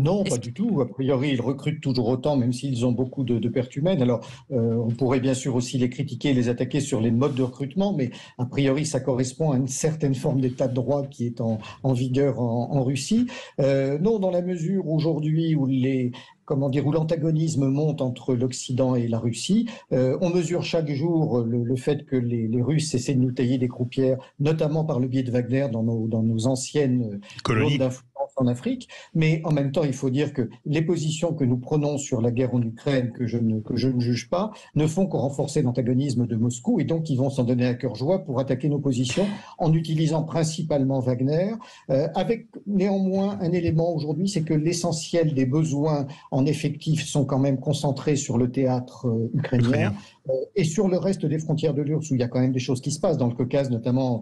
Non, pas du tout. A priori, ils recrutent toujours autant, même s'ils ont beaucoup de pertes humaines. Alors, on pourrait bien sûr aussi les critiquer, les attaquer sur les modes de recrutement, mais a priori, ça correspond à une certaine forme d'état de droit qui est en vigueur en Russie. Non, dans la mesure aujourd'hui où où l'antagonisme monte entre l'Occident et la Russie. On mesure chaque jour le fait que les Russes essaient de nous tailler des croupières, notamment par le biais de Wagner dans nos anciennes colonies d'influence en Afrique. Mais en même temps, il faut dire que les positions que nous prenons sur la guerre en Ukraine, que je ne juge pas, ne font que renforcer l'antagonisme de Moscou, et donc ils vont s'en donner à cœur joie pour attaquer nos positions en utilisant principalement Wagner, avec néanmoins un élément aujourd'hui, c'est que l'essentiel des besoins en effectifs sont quand même concentrés sur le théâtre ukrainien et sur le reste des frontières de l'URSS, où il y a quand même des choses qui se passent, dans le Caucase notamment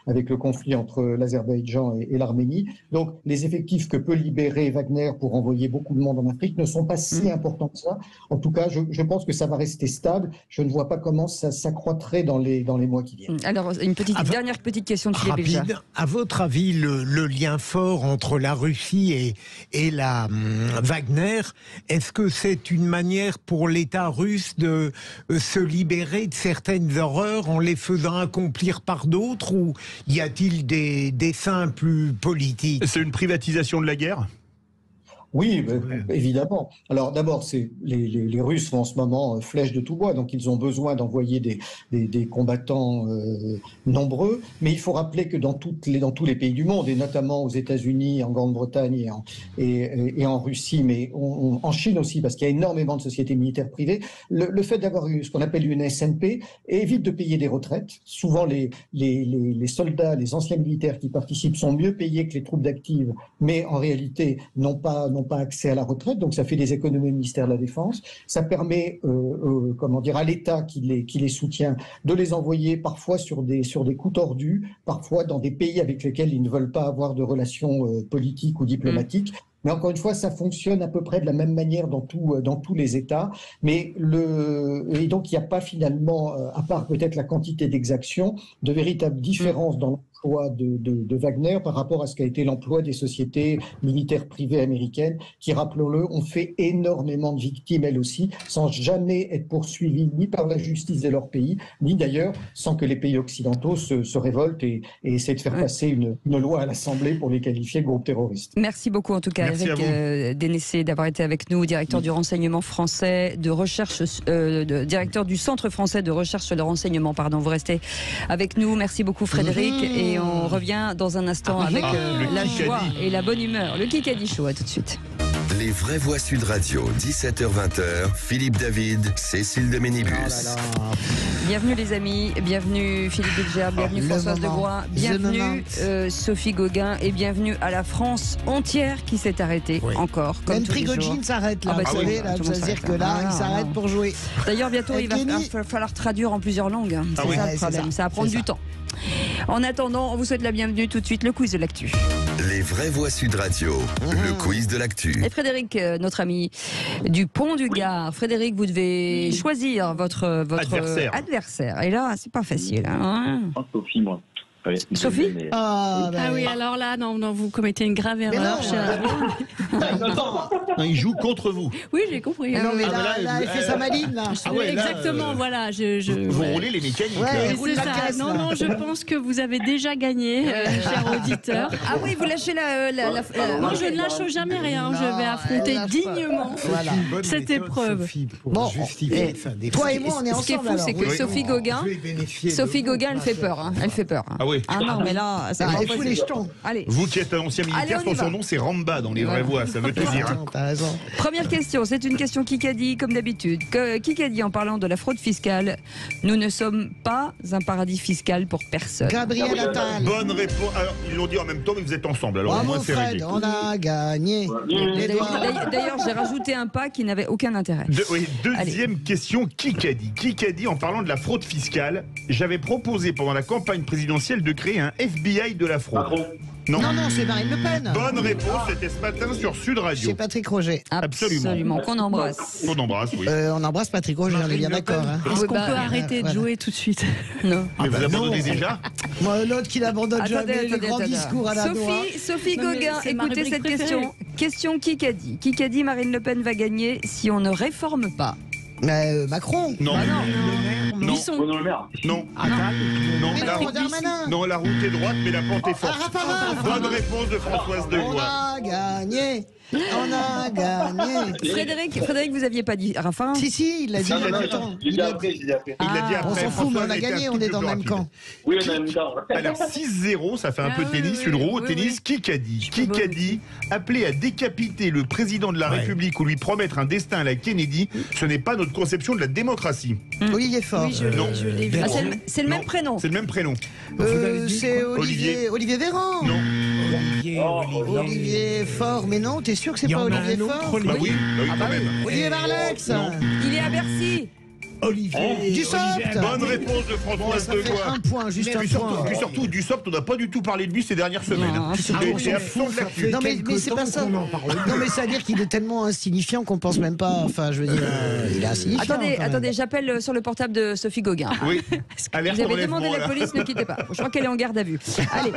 avec le conflit entre l'Azerbaïdjan et l'Arménie. Donc les effectifs que peut libérer Wagner pour envoyer beaucoup de monde en Afrique ne sont pas si importants que ça. En tout cas, je pense que ça va rester stable. Je ne vois pas comment ça s'accroîtrait dans les mois qui viennent. Alors, dernière petite question de Philippe Béja. À votre avis, le lien fort entre la Russie et la Wagner, est-ce que c'est une manière pour l'État russe de se libérer de certaines horreurs en les faisant accomplir par d'autres, ou y a-t-il des desseins plus politiques? C'est une privatisation de la guerre? Oui, évidemment. Alors d'abord, les Russes sont en ce moment flèches de tout bois, donc ils ont besoin d'envoyer des combattants nombreux. Mais il faut rappeler que dans tous les pays du monde, et notamment aux États-Unis, en Grande-Bretagne et en Russie, mais en Chine aussi, parce qu'il y a énormément de sociétés militaires privées, le fait d'avoir ce qu'on appelle une SNP évite de payer des retraites. Souvent, les soldats, les anciens militaires qui participent sont mieux payés que les troupes d'active, mais en réalité n'ont pas n'auront pas accès à la retraite, donc ça fait des économies au ministère de la Défense. Ça permet à l'État qui les soutient de les envoyer parfois sur des coups tordus, parfois dans des pays avec lesquels ils ne veulent pas avoir de relations politiques ou diplomatiques. Mais encore une fois, ça fonctionne à peu près de la même manière dans tous les États. Et donc, il n'y a pas finalement, à part peut-être la quantité d'exactions, de véritables différences dans l'emploi de Wagner par rapport à ce qu'a été l'emploi des sociétés militaires privées américaines, qui, rappelons-le, ont fait énormément de victimes, elles aussi, sans jamais être poursuivies ni par la justice de leur pays, ni d'ailleurs sans que les pays occidentaux se révoltent et essaient de faire passer une loi à l'Assemblée pour les qualifier de groupes terroristes. Merci beaucoup en tout cas. Eric Dénessé d'avoir été avec nous, directeur du renseignement français de recherche, directeur du Centre français de recherche sur le renseignement. Pardon, vous restez avec nous. Merci beaucoup Frédéric et on revient dans un instant avec la joie et la bonne humeur. Le Kikadi Show, à tout de suite. Les vraies voix Sud Radio, 17h-20h, Philippe David, Cécile de Ménibus. Bienvenue les amis, bienvenue Philippe Bilger, bienvenue Françoise Degroy, bienvenue Sophie Gauguin et bienvenue à la France entière qui s'est arrêtée encore. Comme même Prigogine s'arrête là, vous savez, là, ça veut dire que là, il s'arrête pour jouer. D'ailleurs, bientôt, il va falloir traduire en plusieurs langues. C'est ça le problème, ça va prendre du temps. En attendant, on vous souhaite la bienvenue tout de suite, le quiz de l'actu. Les vraies voix Sud Radio, le quiz de l'actu. Et Frédéric, notre ami du Pont du Gard. Frédéric, vous devez choisir votre adversaire. Et là, c'est pas facile. Hein. Sophie, moi. Oui, Sophie oui, alors là, non, vous commettez une grave erreur. Non, il joue contre vous. Oui, j'ai compris. Non, mais là, elle fait sa maline, là. Exactement, voilà. Vous roulez les mécaniques. C'est ça. Caisse, non, je pense que vous avez déjà gagné, cher auditeur. Ah oui, vous lâchez la non, je ne lâche jamais rien. Je vais affronter dignement cette épreuve. Bon, toi et moi, on est ensemble. Ce qui est fou, c'est que Sophie Gauguin, elle fait peur. Elle fait peur. Ah oui. Ah non, mais là, c'est pas possible. Les jetons. Allez. Vous qui êtes un ancien militaire, son surnom c'est Ramba dans les vraies voix, ça veut tout dire. T'as raison. Première question, c'est une question Kikadi comme d'habitude. Kikadi en parlant de la fraude fiscale. Nous ne sommes pas un paradis fiscal pour personne. Gabriel Attal. Bonne réponse. Alors, ils l'ont dit en même temps, mais vous êtes ensemble. Alors au moins c'est réglé. On a gagné. D'ailleurs, j'ai rajouté un pas qui n'avait aucun intérêt. Deuxième question, Kikadi en parlant de la fraude fiscale. J'avais proposé pendant la campagne présidentielle de créer un FBI de la fraude. Non, c'est Marine Le Pen. Bonne réponse, c'était ce matin sur Sud Radio. C'est Patrick Roger. Absolument, qu'on embrasse. Qu'on embrasse, oui. On embrasse Patrick Roger, on est bien d'accord. Est-ce qu'on peut arrêter de jouer tout de suite? Non. Mais vous abandonnez déjà? Moi, l'autre qui n'abandonne jamais, les grands discours à la noix. Sophie Gauguin, écoutez cette question. Question Kikadi. Kikadi, Marine Le Pen va gagner si on ne réforme pas. Macron. Non. Non. Non, la route est droite, mais la pente est forte. Bonne réponse de Françoise Degroy. On a gagné. On a gagné. Frédéric, vous aviez pas dit Raffarin? Si, il l'a dit. Il l'a dit après. On s'en fout, mais on a gagné, on est dans le même camp. Oui, on est dans le même camp. Alors 6-0, ça fait un peu de tennis, une roue au tennis. Kikadi, appelé à décapiter le président de la République ou lui promettre un destin à la Kennedy, ce n'est pas notre conception de la démocratie. Olivier Faure. Oui, je l'ai vu. C'est le même prénom. C'est le même prénom. C'est Olivier Véran. Non. Olivier Faure, mais non, t'es sûr que c'est pas Olivier Faure? Bah oui, quand même. Olivier Marlex. Il est à Bercy. Olivier Dussopt. Bonne réponse de Françoise Degroy. Un point, juste un point. Puis surtout, Dussopt, on n'a pas du tout parlé de lui ces dernières semaines. C'est absent de l'actu. Non, mais c'est pas ça. Non, mais ça veut dire qu'il est tellement insignifiant qu'on pense même pas. Enfin, je veux dire, il est insignifiant. Attendez, j'appelle sur le portable de Sophie Gauguin. Oui. Vous avez demandé la police, ne quittez pas. Je crois qu'elle est en garde à vue. Allez.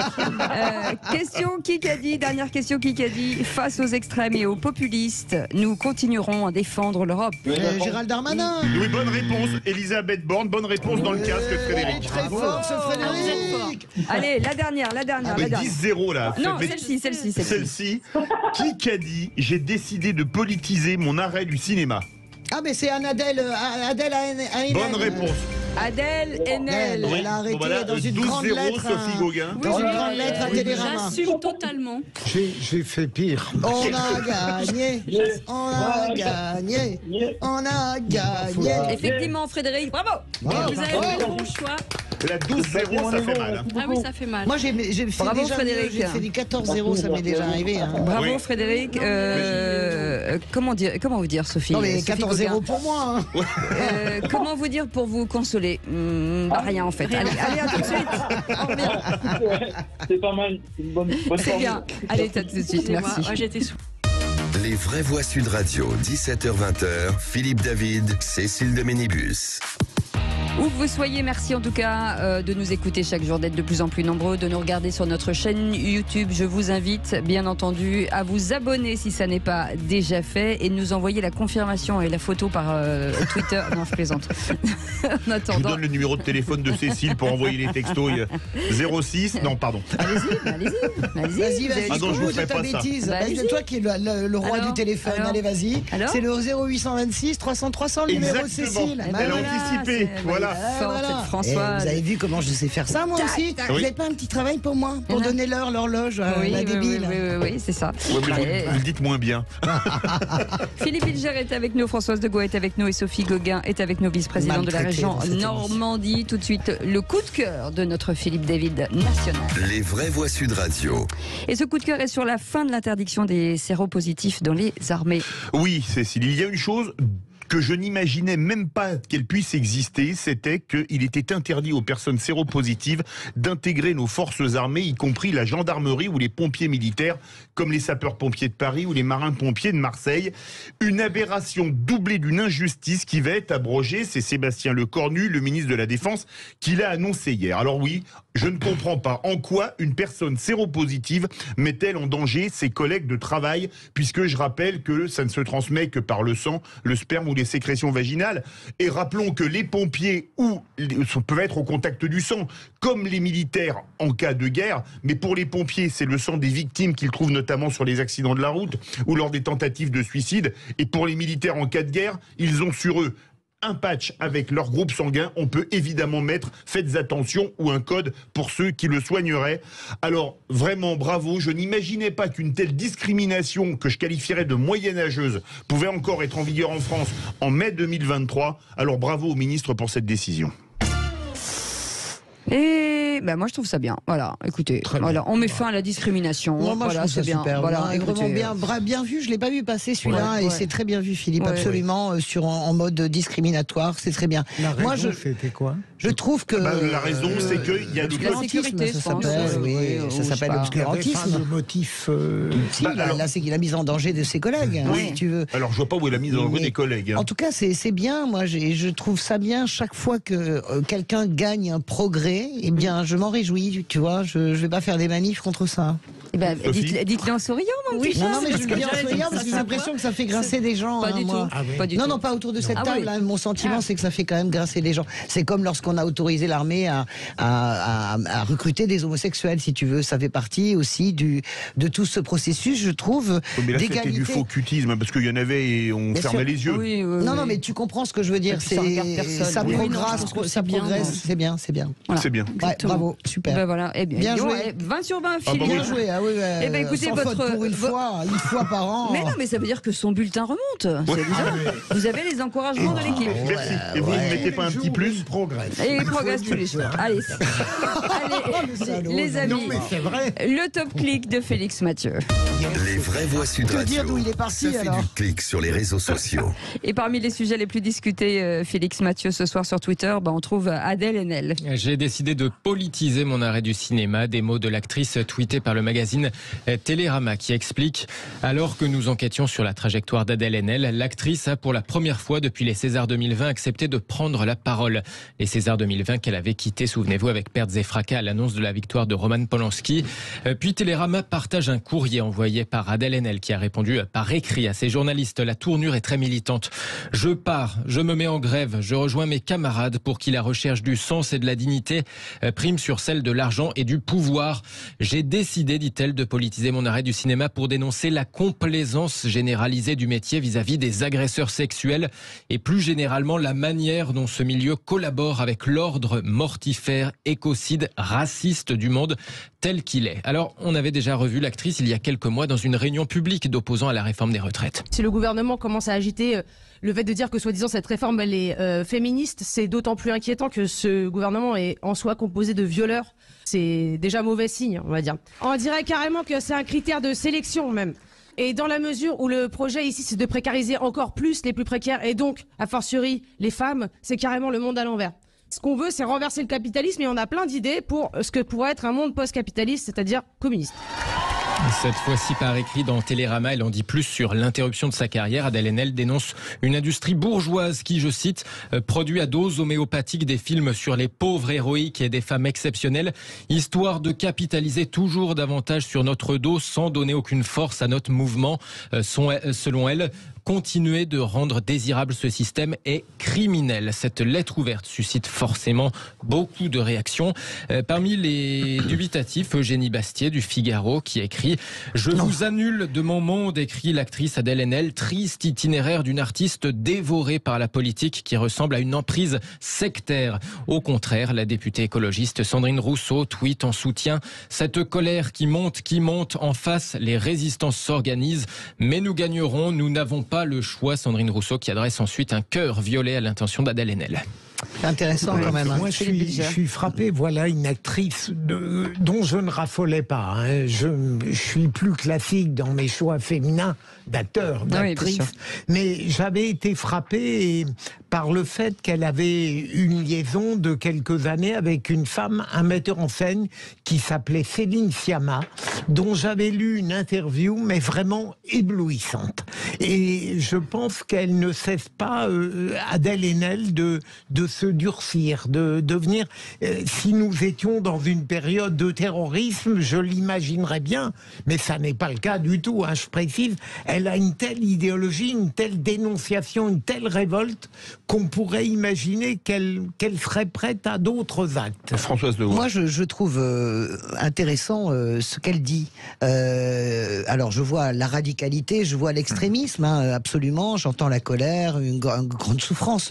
Question Kikadi, dernière question Kikadi. Face aux extrêmes et aux populistes, nous continuerons à défendre l'Europe. Gérald Darmanin. Oui, bonne réponse. Elisabeth Borne, bonne réponse dans le casque de Frédéric. Très fort, ce Frédéric. Allez, la dernière. 10-0 là. Non, celle-ci. Kikadi, j'ai décidé de politiser mon arrêt du cinéma. Ah, mais c'est Adèle Haenel. Bonne réponse. Adèle Haenel. Elle a arrêté dans une grande lettre. Sophie Gauguin. Dans une grande lettre à Télérama. J'assume totalement. J'ai fait pire. On a gagné. Effectivement, Frédéric, bravo. Vous avez fait le bon choix. La 12-0, ça fait mal. Ah oui, ça fait mal. Moi, j'ai fait Bravo, déjà Frédéric. j'ai fait des 14-0, ça m'est déjà arrivé. Hein. Bravo Oui. Frédéric. Comment vous dire, Sophie? Non, mais Sophie 14-0 Gauguin. pour moi. Hein. Comment vous dire pour vous consoler? Rien en fait. Allez, à tout de suite. C'est pas mal. C'est une bonne C'est bien. Allez, à tout de suite. Merci. Moi, j'étais sous. Les vraies voix Sud Radio, 17h-20h, Philippe David, Cécile de Ménibus. Où que vous soyez, merci en tout cas de nous écouter chaque jour, d'être de plus en plus nombreux, de nous regarder sur notre chaîne YouTube. Je vous invite bien entendu à vous abonner si ça n'est pas déjà fait et de nous envoyer la confirmation et la photo par Twitter. Non, je plaisante. En attendant... Je vous donne le numéro de téléphone de Cécile pour envoyer les textos. 06. Non, pardon. Vas-y, Ah non, je vous de ferai ta pas ça. bêtise. Vas-y. C'est toi qui es le roi Alors, du téléphone. alors, Allez, vas-y. alors C'est le 0826 300 300, le numéro de Exactement. Cécile. Elle a anticipé. Voilà. Forte, cette Françoise. Vous avez vu comment je sais faire ça, moi aussi. Vous n'avez pas un petit travail pour moi, pour donner l'horloge à la débile. Oui, c'est ça. Ouais, mais vous le dites moins bien. Philippe Bilger est avec nous, Françoise de Gaulle est avec nous et Sophie Gauguin est avec nous, vice-présidente de la région Normandie. Tout de suite, le coup de cœur de notre Philippe David national. Les vraies voix Sud Radio. Et ce coup de cœur est sur la fin de l'interdiction des séropositifs dans les armées. Oui, Cécile, il y a une chose que je n'imaginais même pas qu'elle puisse exister, c'était qu'il était interdit aux personnes séropositives d'intégrer nos forces armées, y compris la gendarmerie ou les pompiers militaires, comme les sapeurs-pompiers de Paris ou les marins-pompiers de Marseille. Une aberration doublée d'une injustice qui va être abrogée. C'est Sébastien Lecornu, le ministre de la Défense, qui l'a annoncé hier. Alors oui, je ne comprends pas en quoi une personne séropositive met-elle en danger ses collègues de travail, puisque je rappelle que ça ne se transmet que par le sang, le sperme ou les sécrétions vaginales. Et rappelons que les pompiers peuvent être au contact du sang, comme les militaires en cas de guerre. Mais pour les pompiers, c'est le sang des victimes qu'ils trouvent notamment sur les accidents de la route ou lors des tentatives de suicide. Et pour les militaires en cas de guerre, ils ont sur eux un patch avec leur groupe sanguin. On peut évidemment mettre « Faites attention » ou un code pour ceux qui le soigneraient. Alors, vraiment bravo. Je n'imaginais pas qu'une telle discrimination, que je qualifierais de moyenâgeuse, pouvait encore être en vigueur en France en mai 2023. Alors, bravo au ministre pour cette décision. Et moi je trouve ça bien. Voilà, écoutez, voilà, on met fin à la discrimination. Moi, voilà, c'est bien. Super. Voilà, vraiment bien vu. Je l'ai pas vu passer celui-là et c'est très bien vu, Philippe. Absolument, en mode discriminatoire, c'est très bien. La raison, c'était quoi? Je trouve que la raison, c'est qu'il y a la sécurité, ça s'appelle l'obscurantisme. Le motif. Là, c'est qu'il a mis en danger de ses collègues. Oui. Si tu veux. Alors, je vois pas où est la mise en danger des collègues. En tout cas, c'est bien. Moi, je trouve ça bien chaque fois que quelqu'un gagne un progrès. Eh bien, je m'en réjouis. Tu vois, je vais pas faire des manifs contre ça. Eh ben, dites-le en souriant, mon petit chat. Non, mais je le dis en souriant parce que j'ai l'impression que ça fait grincer des gens. Pas du tout. Pas du tout. Non, pas autour de cette table. Hein. Mon sentiment, c'est que ça fait quand même grincer des gens. C'est comme lorsqu'on a autorisé l'armée à recruter des homosexuels, si tu veux. Ça fait partie aussi de tout ce processus, je trouve, mais là, d'égalité. c'était du faux cutisme, parce qu'il y en avait et on fermait les yeux. Non, mais tu comprends ce que je veux dire. Ça progresse, c'est bien. Voilà. C'est bien. Ouais, bravo, super. Ben voilà. Eh bien joué. 20 sur 20, Ah, Philippe. Bien joué. Eh ben, écoutez, sans faute pour une fois par an. Mais non, mais ça veut dire que son bulletin remonte. C'est bizarre. Vous avez les encouragements de l'équipe. Merci. Et vous ne mettez pas un petit plus? Et il progresse tous les soirs. Allez, les amis, le top clic de Félix Mathieu. Les vraies voix Sud Radio. Que dire d'où il est parti, ça fait alors du clic sur les réseaux sociaux. Et parmi les sujets les plus discutés, Félix Mathieu, ce soir sur Twitter, on trouve Adèle Haenel. J'ai décidé de politiser mon arrêt du cinéma. Des mots de l'actrice tweetés par le magazine Télérama qui explique: alors que nous enquêtions sur la trajectoire d'Adèle Haenel, l'actrice a pour la première fois depuis les Césars 2020 accepté de prendre la parole. Les Césars 2020 qu'elle avait quittés, souvenez-vous, avec pertes et fracas à l'annonce de la victoire de Roman Polanski. Puis Télérama partage un courrier envoyé par Adèle Haenel qui a répondu par écrit à ses journalistes. La tournure est très militante. Je pars, je me mets en grève, je rejoins mes camarades pour qui la recherche du sens et de la dignité prime sur celle de l'argent et du pouvoir. J'ai décidé, dit-elle, de politiser mon arrêt du cinéma pour dénoncer la complaisance généralisée du métier vis-à-vis des agresseurs sexuels et plus généralement la manière dont ce milieu collabore avec l'ordre mortifère, écocide, raciste du monde tel qu'il est. Alors, on avait déjà revu l'actrice il y a quelques mois dans une réunion publique d'opposants à la réforme des retraites. Si le gouvernement commence à agiter le fait de dire que soi-disant cette réforme elle est féministe, c'est d'autant plus inquiétant que ce gouvernement est en soi composé de violeurs. C'est déjà mauvais signe, on va dire. On dirait carrément que c'est un critère de sélection même. Et dans la mesure où le projet ici, c'est de précariser encore plus les plus précaires et donc, a fortiori, les femmes, c'est carrément le monde à l'envers. Ce qu'on veut, c'est renverser le capitalisme et on a plein d'idées pour ce que pourrait être un monde post-capitaliste, c'est-à-dire communiste. Cette fois-ci par écrit dans Télérama, elle en dit plus sur l'interruption de sa carrière. Adèle Haenel dénonce une industrie bourgeoise qui, je cite, produit à dose homéopathique des films sur les pauvres héroïques et des femmes exceptionnelles, histoire de capitaliser toujours davantage sur notre dos sans donner aucune force à notre mouvement. Selon elle, continuer de rendre désirable ce système est criminel. Cette lettre ouverte suscite forcément beaucoup de réactions. Parmi les dubitatifs, Eugénie Bastier du Figaro qui écrit « Je vous annule de mon monde », écrit l'actrice Adèle Haenel, triste itinéraire d'une artiste dévorée par la politique qui ressemble à une emprise sectaire. Au contraire, la députée écologiste Sandrine Rousseau tweet en soutien « Cette colère qui monte en face, les résistances s'organisent, mais nous gagnerons, nous n'avons pas le choix », Sandrine Rousseau qui adresse ensuite un cœur violet à l'intention d'Adèle Haenel. C'est intéressant quand même. Moi, je suis frappé. Voilà une actrice dont je ne raffolais pas. Hein. Je suis plus classique dans mes choix féminins d'acteurs, d'actrices. Oui, mais j'avais été frappé par le fait qu'elle avait une liaison de quelques années avec une femme, un metteur en scène qui s'appelait Céline Sciamma, dont j'avais lu une interview, mais vraiment éblouissante. Et je pense qu'elle ne cesse pas, Adèle Haenel, de se durcir, de devenir... si nous étions dans une période de terrorisme, je l'imaginerais bien, mais ça n'est pas le cas du tout, hein, je précise. Elle a une telle idéologie, une telle dénonciation, une telle révolte qu'on pourrait imaginer qu'elle serait prête à d'autres actes. Françoise Leroy. Moi, je trouve intéressant ce qu'elle dit. Alors, je vois la radicalité, je vois l'extrémisme, hein, absolument. J'entends la colère, une grande souffrance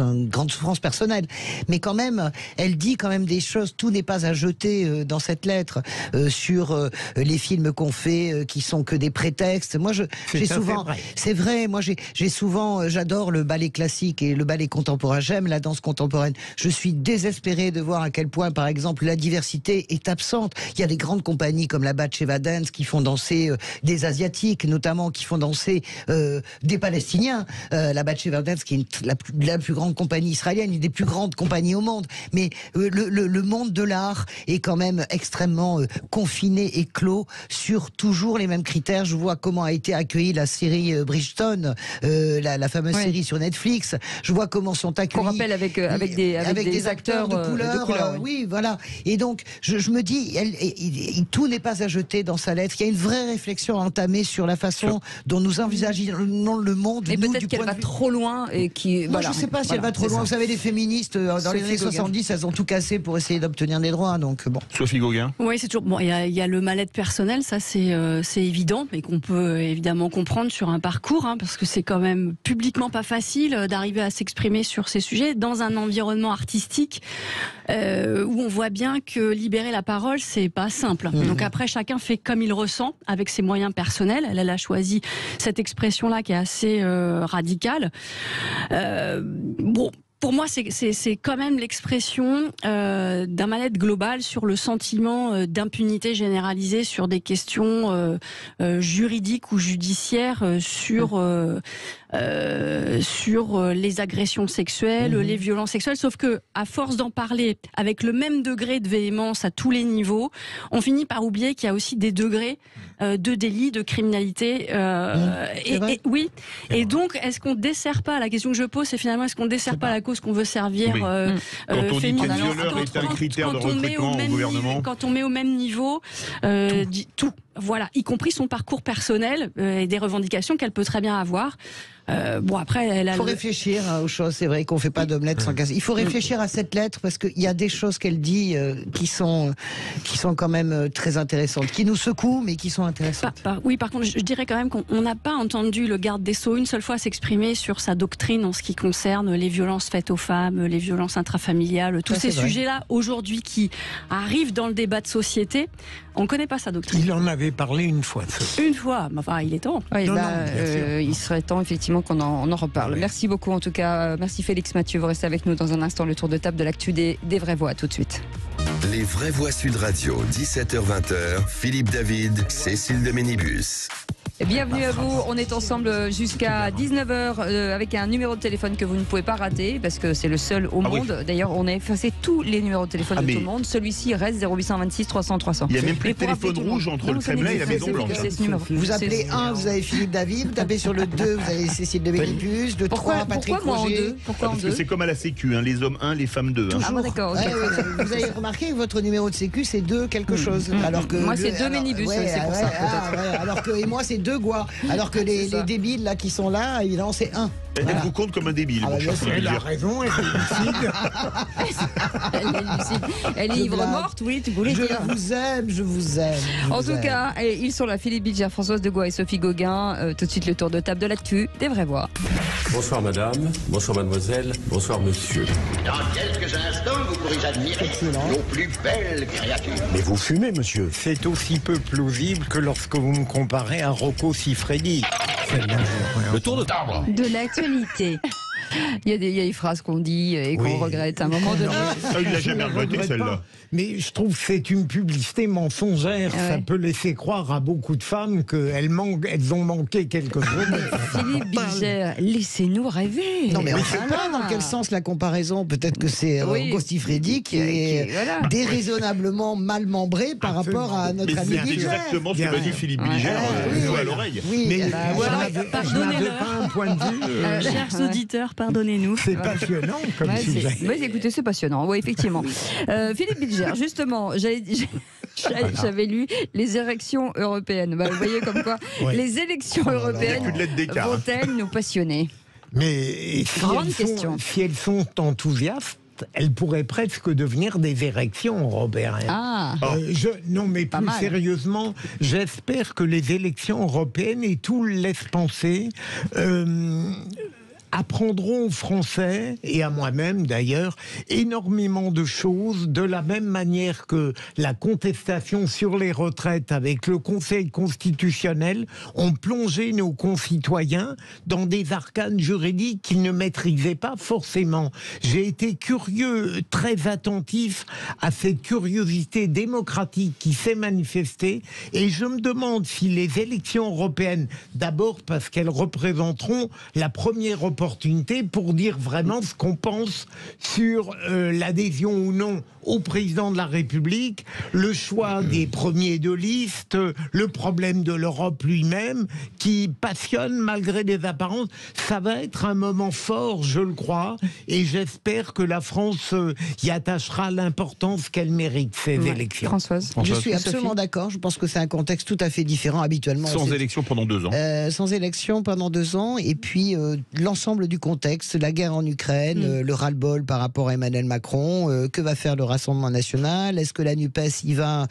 personnelle. Mais quand même, elle dit quand même des choses. Tout n'est pas à jeter dans cette lettre sur les films qu'on fait, qui sont que des prétextes. Moi, j'ai souvent, c'est vrai. Moi, j'ai souvent, j'adore le ballet classique et le ballet contemporain. J'aime la danse contemporaine. Je suis désespéré de voir à quel point, par exemple, la diversité est absente. Il y a des grandes compagnies comme la Batsheva Dance qui font danser des Asiatiques, notamment qui font danser des Palestiniens. La Batsheva Dance, qui est la plus grande compagnie israélienne, une des plus grandes compagnies au monde. Mais le monde de l'art est quand même extrêmement confiné et clos sur toujours les mêmes critères. Je vois comment a été accueillie la série Bridgerton, la fameuse série sur Netflix. Je vois comment sont accueillis... Qu'on rappelle avec des acteurs de couleur. Oui, voilà. Et donc, je me dis, tout n'est pas à jeter dans sa lettre. Il y a une vraie réflexion à entamer sur la façon dont nous envisageons le monde. Et peut-être qu'elle va trop loin et qui... Moi, je ne sais pas si elle va trop loin. Vous savez, les féministes, dans les années 70, elles ont tout cassé pour essayer d'obtenir des droits. Donc, bon. Sophie Gauguin. Oui, c'est toujours... Bon, il y a le mal-être personnel, ça c'est évident, mais qu'on peut évidemment comprendre sur un parcours, hein, parce que c'est quand même publiquement pas facile d'arriver à s'exprimer sur ces sujets dans un environnement artistique où on voit bien que libérer la parole, c'est pas simple. Donc après, chacun fait comme il ressent avec ses moyens personnels. Elle a choisi cette expression-là qui est assez radicale. Bon. Pour moi, c'est quand même l'expression d'un mal-être global sur le sentiment d'impunité généralisée sur des questions juridiques ou judiciaires, sur les agressions sexuelles, les violences sexuelles. Sauf que, à force d'en parler avec le même degré de véhémence à tous les niveaux, on finit par oublier qu'il y a aussi des degrés de délit, de criminalité. Oui. Et donc, est-ce qu'on dessert pas, la question que je pose, c'est finalement, est-ce qu'on dessert pas la cause qu'on veut servir Quand on dit que le violeur est un critère de recrutement au gouvernement. Quand on met au même niveau tout. Voilà, y compris son parcours personnel et des revendications qu'elle peut très bien avoir. Bon, après, il faut réfléchir aux choses. C'est vrai qu'on fait pas d'omelette sans casser. Il faut réfléchir à cette lettre parce qu'il y a des choses qu'elle dit qui sont quand même très intéressantes, qui nous secouent mais qui sont intéressantes. Oui, par contre, je dirais quand même qu'on n'a pas entendu le garde des Sceaux une seule fois s'exprimer sur sa doctrine en ce qui concerne les violences faites aux femmes, les violences intrafamiliales, tous ces sujets-là aujourd'hui qui arrivent dans le débat de société. On ne connaît pas sa doctrine. Il en avait parlé une fois. Une fois, enfin, il est temps. Oui, il serait temps effectivement qu'on en reparle. Merci beaucoup en tout cas. Merci Félix Mathieu. Vous restez avec nous dans un instant. Le tour de table de l'actu des vraies voix. Tout de suite. Les vraies voix Sud Radio, 17h-20h, Philippe David, Cécile de Ménibus. Bienvenue à vous, on est ensemble jusqu'à 19h avec un numéro de téléphone que vous ne pouvez pas rater parce que c'est le seul au monde. Oui. D'ailleurs, on a effacé tous les numéros de téléphone de tout le monde. Celui-ci reste 0826 300 300. Il n'y a même plus de téléphone rouge entre le Kremlin et la Maison Blanche. Vous appelez 1, vous avez Philippe David, vous tapez sur le 2, vous avez Cécile de Ménibus, le 3, Patrick Roger. Parce que c'est comme à la Sécu, les hommes 1, les femmes 2. Ah bah d'accord. Vous avez remarqué que votre numéro de Sécu c'est 2 quelque chose. Alors que moi c'est 2 Ménibus, c'est pour ça peut-être. Alors que et moi c'est 2 Gois. Alors que les débiles là qui sont là, évidemment, c'est 1. Elle vous compte comme un débile. Elle a raison, elle est lucide. Elle est lucide. Elle est ivre morte, oui, tu voulais dire. Je vous aime. En tout cas, ils sont là, Philippe Bilger, Françoise Degois et Sophie Gauguin. Tout de suite, le tour de table de l'actu des vraies voix. Bonsoir madame, bonsoir mademoiselle, bonsoir monsieur. Dans quelques instants, vous pourrez admirer nos plus belles créatures. Mais vous fumez, monsieur. C'est aussi peu plausible que lorsque vous me comparez à Rocco Siffredi. Le tour de table de l'actualité. Il y a des phrases qu'on dit et qu'on regrette à un moment donné. Il n'a jamais regretté celle-là. Mais je trouve que c'est une publicité mensongère. Ça peut laisser croire à beaucoup de femmes qu'elles ont manqué quelque chose. Philippe Bilger, laissez-nous rêver. Non mais on ne sait pas dans quel sens la comparaison. Peut-être que c'est Rocco Siffredi qui est déraisonnablement mal membré par rapport à notre ami Bilger. C'est exactement ce que m'a dit Philippe Bilger à l'oreille. Mais je n'avais pas un point de vue. Chers auditeurs, pardonnez-nous. C'est passionnant comme sujet. Oui, écoutez, c'est passionnant. Oui, effectivement. Philippe Bilger, justement, j'avais lu les élections européennes. Vous voyez comme quoi les élections européennes vont-elles nous passionner? Mais si elles sont enthousiastes, elles pourraient presque devenir des élections européennes. Non, mais plus sérieusement, j'espère que les élections européennes, et tout laisse penser, apprendront aux Français, et à moi-même d'ailleurs, énormément de choses, de la même manière que la contestation sur les retraites avec le Conseil constitutionnel ont plongé nos concitoyens dans des arcanes juridiques qu'ils ne maîtrisaient pas forcément. J'ai été curieux, très attentif à cette curiosité démocratique qui s'est manifestée, et je me demande si les élections européennes, d'abord parce qu'elles représenteront la première opportunité pour dire vraiment ce qu'on pense sur l'adhésion ou non au président de la République, le choix des premiers de liste, le problème de l'Europe lui-même, qui passionne malgré les apparences. Ça va être un moment fort, je le crois, et j'espère que la France y attachera l'importance qu'elle mérite, ces élections. Françoise. Je suis absolument d'accord, je pense que c'est un contexte tout à fait différent habituellement. Sans élection pendant 2 ans. Sans élection pendant 2 ans, et puis l'ensemble du contexte, la guerre en Ukraine, le ras-le-bol par rapport à Emmanuel Macron, que va faire le Rassemblement national, est-ce que la NUPES y va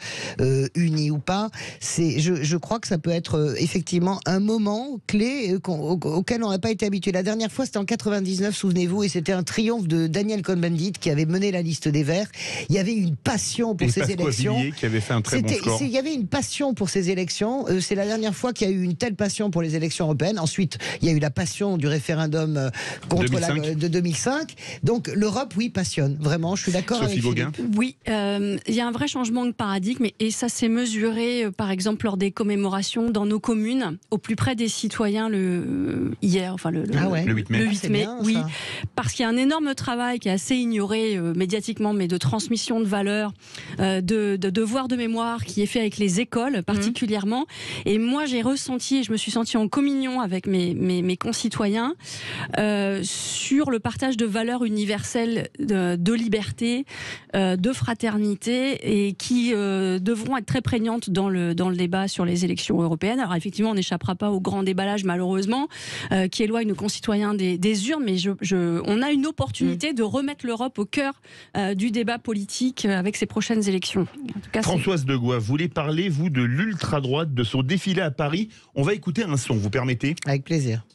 unie ou pas? Je crois que ça peut être effectivement un moment clé auquel on n'a pas été habitué. La dernière fois, c'était en 99, souvenez-vous, et c'était un triomphe de Daniel Cohn-Bendit qui avait mené la liste des Verts. Il y avait une passion pour ces élections. Qui avait fait un très bon score. Il y avait une passion pour ces élections. C'est la dernière fois qu'il y a eu une telle passion pour les élections européennes. Ensuite, il y a eu la passion du référendum de 2005. Donc l'Europe, oui, passionne. Vraiment, je suis d'accord avec Philippe. Oui, il y a un vrai changement de paradigme et ça s'est mesuré, par exemple, lors des commémorations dans nos communes, au plus près des citoyens le 8 mai. Le 8 mai, bien, oui. Parce qu'il y a un énorme travail qui est assez ignoré médiatiquement, mais de transmission de valeurs, de devoir de mémoire qui est fait avec les écoles particulièrement. Et moi, j'ai ressenti, et je me suis sentie en communion avec mes concitoyens sur le partage de valeurs universelles de liberté, de fraternité, et qui devront être très prégnantes dans le débat sur les élections européennes. Alors effectivement, on n'échappera pas au grand déballage, malheureusement, qui éloigne nos concitoyens des urnes, mais on a une opportunité de remettre l'Europe au cœur du débat politique avec ces prochaines élections. En tout cas, Françoise Degois, vous voulez parler, vous, de l'ultra-droite, de son défilé à Paris. On va écouter un son, vous permettez? Avec plaisir.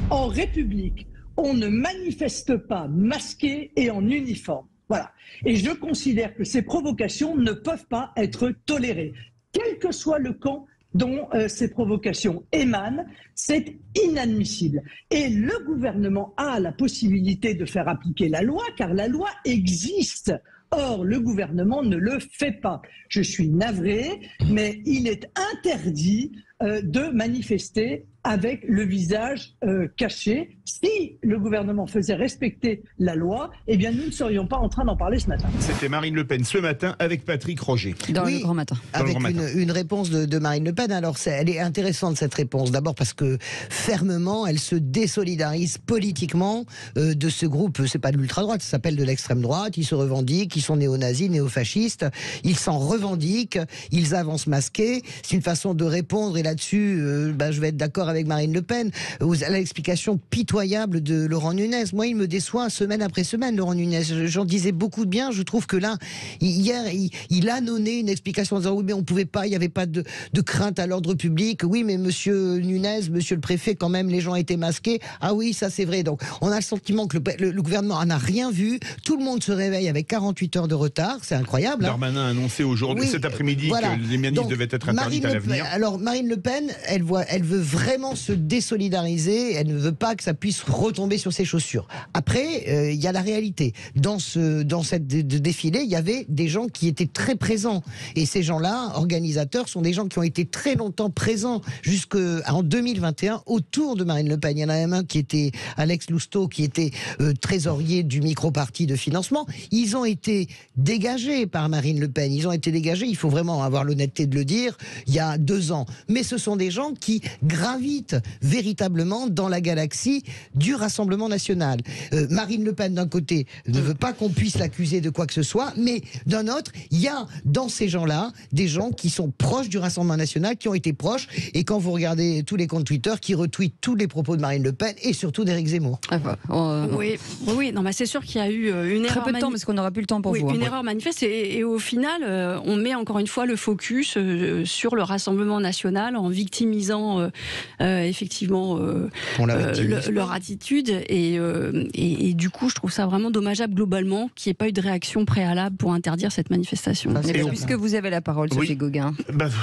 En République, on ne manifeste pas masqué et en uniforme. Voilà. Et je considère que ces provocations ne peuvent pas être tolérées. quel que soit le camp dont ces provocations émanent. C'est inadmissible. Et le gouvernement a la possibilité de faire appliquer la loi, car la loi existe. Or, le gouvernement ne le fait pas. Je suis navré, mais il est interdit de manifester avec le visage caché. Si le gouvernement faisait respecter la loi, eh bien nous ne serions pas en train d'en parler ce matin. C'était Marine Le Pen ce matin avec Patrick Roger. Dans le Grand Matin. Avec une réponse de Marine Le Pen. Alors elle est intéressante cette réponse. D'abord parce que fermement, elle se désolidarise politiquement de ce groupe. C'est pas de l'ultra-droite, ça s'appelle de l'extrême droite. Ils se revendiquent, ils sont néo-nazis, néo-fascistes. Ils s'en revendiquent, ils avancent masqués. C'est une façon de répondre. Et là-dessus, je vais être d'accord avec Marine Le Pen, à l'explication pitoyable de Laurent Nunez. Moi, il me déçoit semaine après semaine, Laurent Nunez. J'en disais beaucoup de bien. Je trouve que là, hier, il a donné une explication en disant oui, mais on pouvait pas, il n'y avait pas de crainte à l'ordre public. Oui, mais monsieur Nunez, monsieur le préfet, quand même, les gens étaient masqués. Ah oui, ça c'est vrai. Donc, on a le sentiment que le gouvernement n'en a rien vu. Tout le monde se réveille avec 48 heures de retard. C'est incroyable. Darmanin a annoncé aujourd'hui, cet après-midi, que les manifs devaient être interdites à l'avenir. Alors, Marine Le Pen, elle veut vraiment se désolidariser, elle ne veut pas que ça puisse retomber sur ses chaussures. Après, il y a la réalité. Dans cette défilé, il y avait des gens qui étaient très présents. Et ces gens-là, organisateurs, sont des gens qui ont été très longtemps présents jusqu'en 2021 autour de Marine Le Pen. Il y en a même un qui était Alex Lousteau, qui était trésorier du micro-parti de financement. Ils ont été dégagés par Marine Le Pen. Ils ont été dégagés, il faut vraiment avoir l'honnêteté de le dire, il y a 2 ans. Mais ce sont des gens qui gravitent véritablement dans la galaxie du Rassemblement national. Marine Le Pen, d'un côté, ne veut pas qu'on puisse l'accuser de quoi que ce soit, mais d'un autre, il y a dans ces gens-là des gens qui sont proches du Rassemblement national, qui ont été proches, et quand vous regardez tous les comptes Twitter, qui retweetent tous les propos de Marine Le Pen, et surtout d'Éric Zemmour. Oui, non, c'est sûr qu'il y a eu une erreur. Très peu de temps, parce qu'on n'aura plus le temps pour vous. Une erreur manifeste, et au final, on met encore une fois le focus sur le Rassemblement national en victimisant effectivement leur attitude, et du coup je trouve ça vraiment dommageable globalement qu'il n'y ait pas eu de réaction préalable pour interdire cette manifestation. Puisque vous avez la parole, Sophie Gauguin.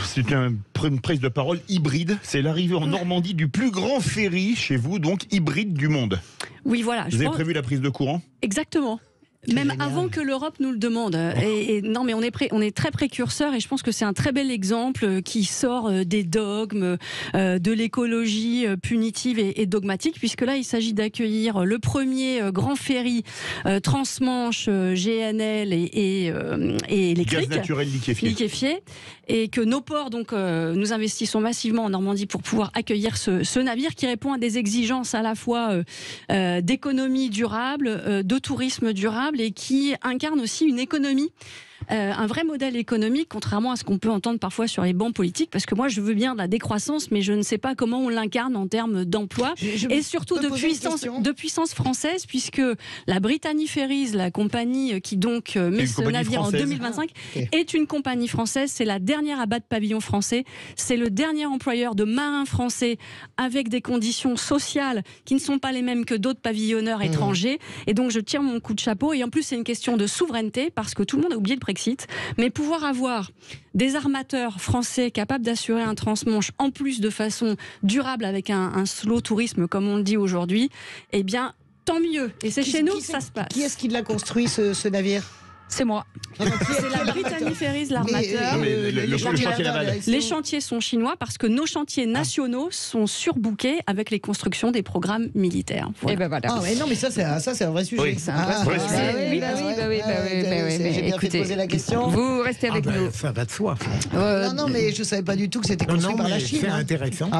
C'est une prise de parole hybride, c'est l'arrivée en Normandie du plus grand ferry chez vous, donc hybride du monde. Oui, voilà. Vous avez prévu la prise de courant ? Exactement. Même avant que l'Europe nous le demande. Non, mais on est très précurseurs, et je pense que c'est un très bel exemple qui sort des dogmes, de l'écologie punitive et dogmatique, puisque là, il s'agit d'accueillir le premier grand ferry transmanche GNL et électrique. Gaz naturel liquéfié. Et que nos ports, donc, nous investissons massivement en Normandie pour pouvoir accueillir ce navire qui répond à des exigences à la fois d'économie durable, de tourisme durable, et qui incarne aussi une économie, un vrai modèle économique, contrairement à ce qu'on peut entendre parfois sur les bancs politiques, parce que moi je veux bien de la décroissance, mais je ne sais pas comment on l'incarne en termes d'emploi, et surtout de puissance française, puisque la Brittany Ferries, la compagnie qui donc met ce navire en 2025, est une compagnie française. C'est la dernière à battre pavillon français, c'est le dernier employeur de marins français, avec des conditions sociales qui ne sont pas les mêmes que d'autres pavillonneurs étrangers, et donc je tire mon coup de chapeau. Et en plus c'est une question de souveraineté, parce que tout le monde a oublié le Brexit, mais pouvoir avoir des armateurs français capables d'assurer un transmanche en plus de façon durable, avec un slow tourisme comme on le dit aujourd'hui, eh bien tant mieux. Et c'est chez nous que ça se passe. Qui est-ce qui l'a construit ce navire ? C'est moi. C'est la Brittany Ferries, l'armateur. Les chantiers sont chinois, parce que nos chantiers nationaux sont surbookés avec les constructions des programmes militaires. Voilà. Et ben voilà. Non, mais ça c'est un vrai sujet. Oui, c'est un vrai sujet. J'ai bien fait poser la question. Vous restez avec nous. Ça va de soi. Non, mais je savais pas du tout que c'était construit par la Chine. C'est intéressant.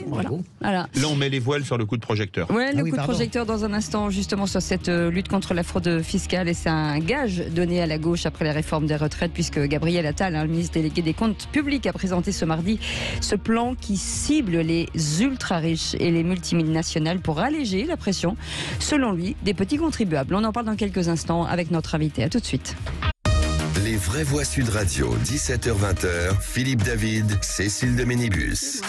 Voilà. Là, on met les voiles sur le coup de projecteur. Ouais, le coup de projecteur dans un instant, justement, sur cette lutte contre la fraude fiscale, et c'est un gage donné à la gauche après la réforme des retraites, puisque Gabriel Attal, le ministre délégué des comptes publics, a présenté ce mardi ce plan qui cible les ultra-riches et les multinationales pour alléger la pression, selon lui, des petits contribuables. On en parle dans quelques instants avec notre invité. À tout de suite. Les vraies voix Sud Radio, 17h-20h, Philippe David, Cécile de Ménibus.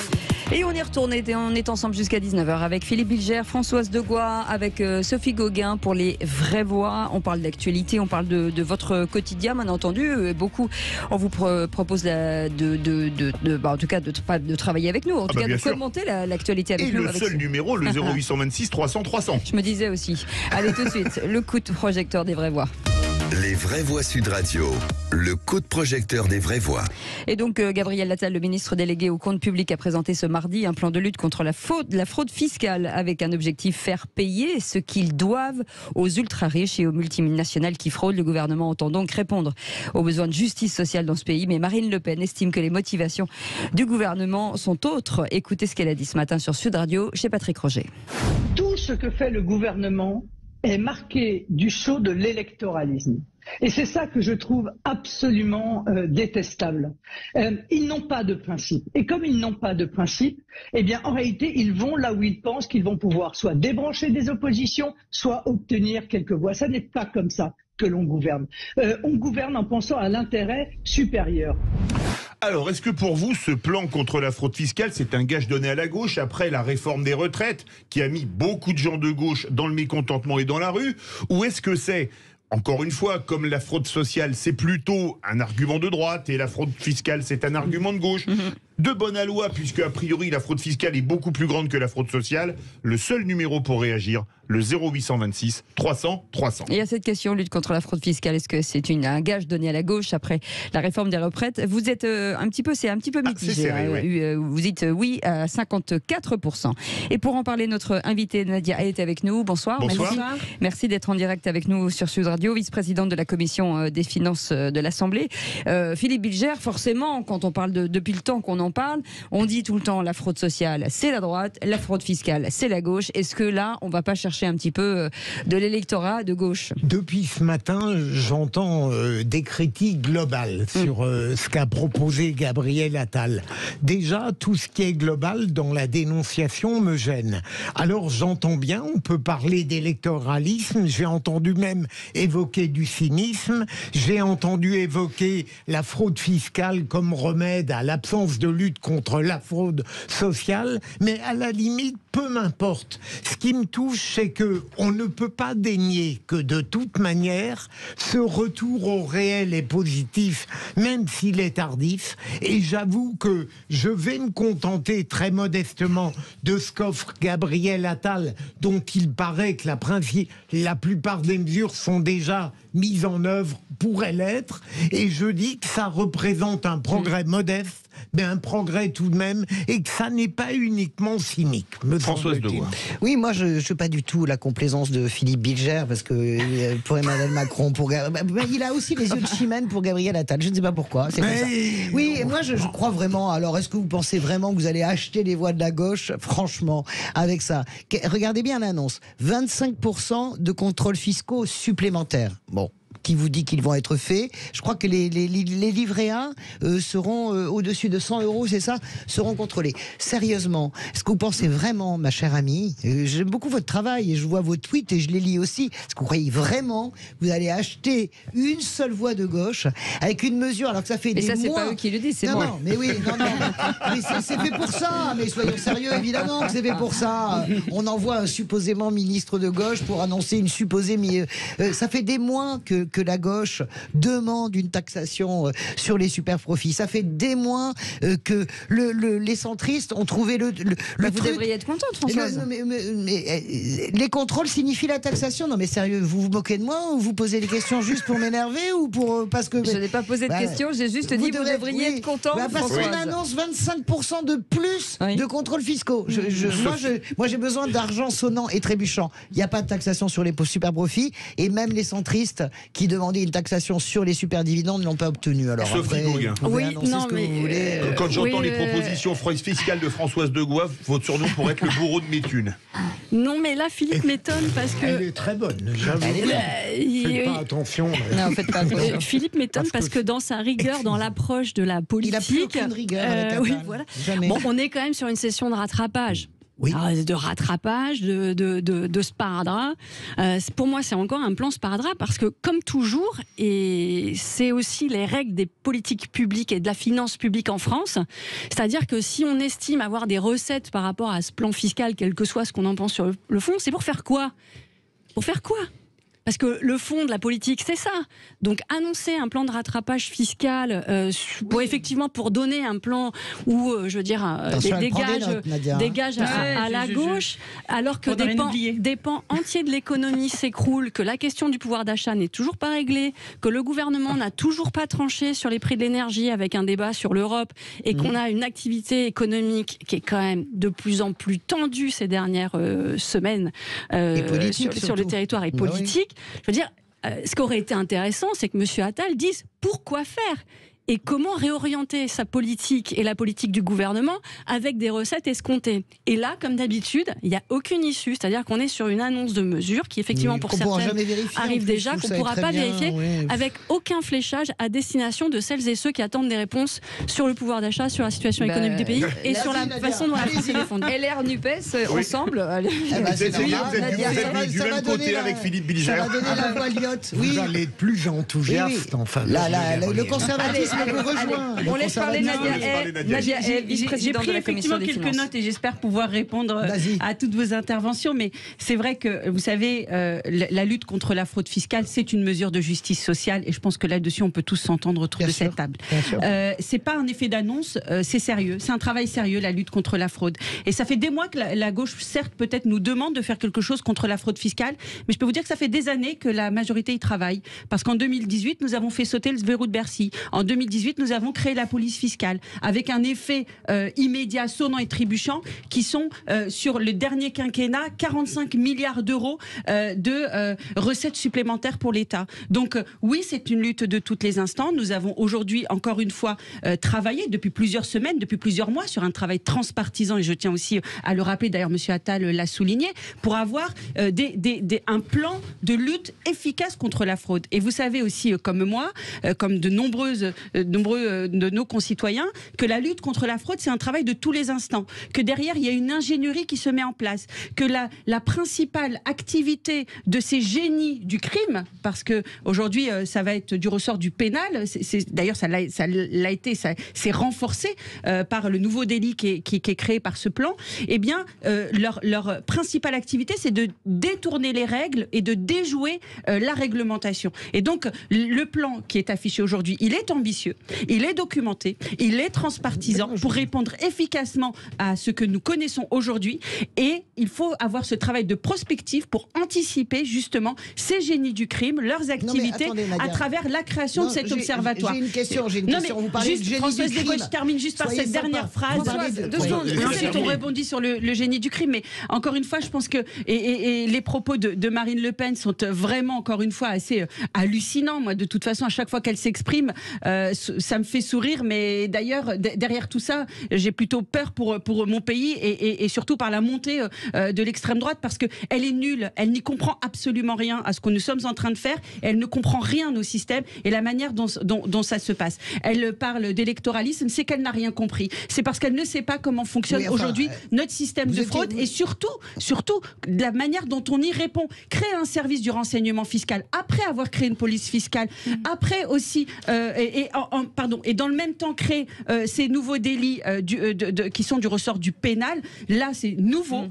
Et on y retourne, on est ensemble jusqu'à 19h avec Philippe Bilger, Françoise Degois, avec Sophie Gauguin pour les vraies voix. On parle d'actualité, on parle de votre quotidien, bien entendu. Beaucoup, on vous propose en tout cas de travailler avec nous, en tout cas de commenter l'actualité avec nous. Et le seul numéro, le 0826 300 300. Je me disais aussi. Allez tout de suite, le coup de projecteur des vraies voix. Les vraies voix Sud Radio, le coup de projecteur des vraies voix. Et donc Gabriel Attal, le ministre délégué au compte public, a présenté ce mardi un plan de lutte contre la fraude fiscale avec un objectif: faire payer ce qu'ils doivent aux ultra-riches et aux multinationales qui fraudent. Le gouvernement entend donc répondre aux besoins de justice sociale dans ce pays. Mais Marine Le Pen estime que les motivations du gouvernement sont autres. Écoutez ce qu'elle a dit ce matin sur Sud Radio chez Patrick Roger. Tout ce que fait le gouvernement est marqué du sceau de l'électoralisme. Et c'est ça que je trouve absolument détestable. Ils n'ont pas de principe. Et comme ils n'ont pas de principe, eh bien, en réalité, ils vont là où ils pensent qu'ils vont pouvoir soit débrancher des oppositions, soit obtenir quelques voix. Ça n'est pas comme ça que l'on gouverne. On gouverne en pensant à l'intérêt supérieur. Alors, est-ce que pour vous, ce plan contre la fraude fiscale, c'est un gage donné à la gauche après la réforme des retraites qui a mis beaucoup de gens de gauche dans le mécontentement et dans la rue? Ou est-ce que c'est, encore une fois, comme la fraude sociale, c'est plutôt un argument de droite et la fraude fiscale, c'est un argument de gauche? De bonne loi, puisque a priori la fraude fiscale est beaucoup plus grande que la fraude sociale. Le seul numéro pour réagir, le 0826 300 300. Et à cette question, lutte contre la fraude fiscale, est-ce que c'est un gage donné à la gauche après la réforme des retraites? Vous êtes un petit peu mitigé. Serré, vous dites oui à 54%. Et pour en parler, notre invitée Nadia est avec nous. Bonsoir. Bonsoir. Merci d'être en direct avec nous sur Sud Radio, vice-présidente de la commission des finances de l'Assemblée. Philippe Bilger, forcément, quand on parle depuis le temps qu'on en parle, on dit tout le temps la fraude sociale, c'est la droite, la fraude fiscale, c'est la gauche. Est-ce que là, on va pas chercher un petit peu de l'électorat de gauche? Depuis ce matin, j'entends des critiques globales sur ce qu'a proposé Gabriel Attal. Déjà, tout ce qui est global dans la dénonciation me gêne. Alors j'entends bien, on peut parler d'électoralisme, j'ai entendu même évoquer du cynisme, j'ai entendu évoquer la fraude fiscale comme remède à l'absence de lutte contre la fraude sociale, mais à la limite, peu m'importe. Ce qui me touche, c'est que on ne peut pas dénier que de toute manière, ce retour au réel est positif, même s'il est tardif. Et j'avoue que je vais me contenter très modestement de ce qu'offre Gabriel Attal, dont il paraît que la plupart des mesures sont déjà mises en œuvre, pourraient l'être. Et je dis que ça représente un progrès modeste, mais un progrès tout de même, et que ça n'est pas uniquement cynique. Françoise Degois. Oui, moi je ne suis pas du tout la complaisance de Philippe Bilger, parce que pour Emmanuel Macron, il a aussi les yeux de chimène pour Gabriel Attal. Je ne sais pas pourquoi. C'est comme ça. Oui, et moi je crois vraiment. Alors, est-ce que vous pensez vraiment que vous allez acheter les voix de la gauche, franchement, avec ça? Regardez bien l'annonce. 25% de contrôles fiscaux supplémentaires. Bon. Qui vous dit qu'ils vont être faits. Je crois que les livrets A seront au-dessus de 100 €, c'est ça, seront contrôlés. Sérieusement, est-ce que vous pensez vraiment, ma chère amie, j'aime beaucoup votre travail et je vois vos tweets et je les lis aussi, est-ce que vous croyez vraiment que vous allez acheter une seule voix de gauche avec une mesure, alors que ça fait des mois... Mais ça, c'est pas eux qui le disent, c'est moi. Non, mais oui, mais c'est fait pour ça, mais soyons sérieux, évidemment que c'est fait pour ça. On envoie un supposément ministre de gauche pour annoncer une supposée... ça fait des mois que la gauche demande une taxation sur les super profits. Ça fait des mois que les centristes ont trouvé le truc. Vous devriez être contente, Françoise. Mais les contrôles signifient la taxation. Non mais sérieux, vous vous moquez de moi ou vous posez des questions juste pour m'énerver ou pour parce que je n'ai pas posé de questions, j'ai juste dit vous devriez être content. Parce qu'on annonce 25% de plus de contrôles fiscaux. Moi j'ai besoin d'argent sonnant et trébuchant. Il n'y a pas de taxation sur les super profits et même les centristes qui demandaient une taxation sur les super dividendes ne l'ont pas obtenu. Alors Sophie Gauguin. Quand j'entends les propositions fiscales de Françoise Degois, votre surnom pourrait être le bourreau de mes thunes. Non, mais là, Philippe m'étonne parce que... Elle est très bonne, j'avoue. Faites pas attention. Non, faites pas attention. Philippe m'étonne parce que dans sa rigueur, dans l'approche de la politique... Il n'a plus aucune rigueur avec oui, voilà. Bon, on est quand même sur une session de rattrapage. de rattrapage, de sparadrap. Pour moi, c'est encore un plan sparadrap parce que, comme toujours, et c'est aussi les règles des politiques publiques et de la finance publique en France, c'est-à-dire que si on estime avoir des recettes par rapport à ce plan fiscal, quel que soit ce qu'on en pense sur le fond, c'est pour faire quoi ? Pour faire quoi ? Parce que le fond de la politique, c'est ça. Donc annoncer un plan de rattrapage fiscal, effectivement pour donner un plan où, dégage à la gauche, alors que des pans entiers de l'économie s'écroulent, que la question du pouvoir d'achat n'est toujours pas réglée, que le gouvernement n'a toujours pas tranché sur les prix de l'énergie avec un débat sur l'Europe, et qu'on a une activité économique qui est quand même de plus en plus tendue ces dernières semaines sur le territoire et politique. Je veux dire, ce qui aurait été intéressant, c'est que M. Attal dise pourquoi faire et comment réorienter sa politique et la politique du gouvernement avec des recettes escomptées. Et là, comme d'habitude, il n'y a aucune issue, c'est-à-dire qu'on est sur une annonce de mesures qui, effectivement, pour certaines arrive déjà, qu'on ne pourra pas vérifier, avec aucun fléchage à destination de celles et ceux qui attendent des réponses sur le pouvoir d'achat, sur la situation économique du pays et sur la façon dont la France est défendue. LR, NUPES, ensemble. Du même côté avec Philippe Bilger. Ça va donner la voix Lyotte. Vous allez être plus enthousiaste en faveur. Le conservatisme. On laisse parler Nadia. J'ai pris effectivement quelques notes et j'espère pouvoir répondre à toutes vos interventions. Mais c'est vrai que, vous savez, la lutte contre la fraude fiscale, c'est une mesure de justice sociale. Et je pense que là-dessus, on peut tous s'entendre autour de cette table. C'est pas un effet d'annonce, c'est sérieux. C'est un travail sérieux, la lutte contre la fraude. Et ça fait des mois que la gauche, certes, peut-être nous demande de faire quelque chose contre la fraude fiscale. Mais je peux vous dire que ça fait des années que la majorité y travaille. Parce qu'en 2018, nous avons fait sauter le verrou de Bercy. En 2018, nous avons créé la police fiscale avec un effet immédiat, sonnant et trébuchant, qui sont sur le dernier quinquennat 45 milliards d'euros de recettes supplémentaires pour l'État. Donc oui, c'est une lutte de tous les instants. Nous avons aujourd'hui encore une fois travaillé depuis plusieurs semaines, depuis plusieurs mois sur un travail transpartisan, et je tiens aussi à le rappeler, d'ailleurs M. Attal l'a souligné, pour avoir un plan de lutte efficace contre la fraude. Et vous savez aussi, comme moi, comme de nombreux de nos concitoyens, que la lutte contre la fraude, c'est un travail de tous les instants, que derrière, il y a une ingénierie qui se met en place, que la principale activité de ces génies du crime, parce que aujourd'hui, ça va être du ressort du pénal, d'ailleurs, ça l'a été, ça s'est renforcé par le nouveau délit qui est créé par ce plan, eh bien, leur principale activité, c'est de détourner les règles et de déjouer la réglementation. Et donc, le plan qui est affiché aujourd'hui, il est ambitieux, il est documenté, il est transpartisan pour répondre efficacement à ce que nous connaissons aujourd'hui, et il faut avoir ce travail de prospective pour anticiper justement ces génies du crime, leurs activités, à travers la création de cet observatoire. J'ai une question. Vous parlez de génie du crime. Je termine juste par cette dernière phrase. Ensuite, on rebondit sur le génie du crime, mais encore une fois, je pense que et les propos de Marine Le Pen sont vraiment, encore une fois, assez hallucinants. Moi, de toute façon, à chaque fois qu'elle s'exprime, ça me fait sourire, mais d'ailleurs, derrière tout ça, j'ai plutôt peur pour mon pays et surtout par la montée de l'extrême droite, parce qu'elle est nulle, elle n'y comprend absolument rien à ce que nous sommes en train de faire, elle ne comprend rien au système et la manière dont ça se passe. Elle parle d'électoralisme, c'est qu'elle n'a rien compris. C'est parce qu'elle ne sait pas comment fonctionne aujourd'hui notre système de fraude et surtout la manière dont on y répond. Créer un service du renseignement fiscal après avoir créé une police fiscale, après aussi et dans le même temps créer ces nouveaux délits qui sont du ressort du pénal. Là, c'est nouveau,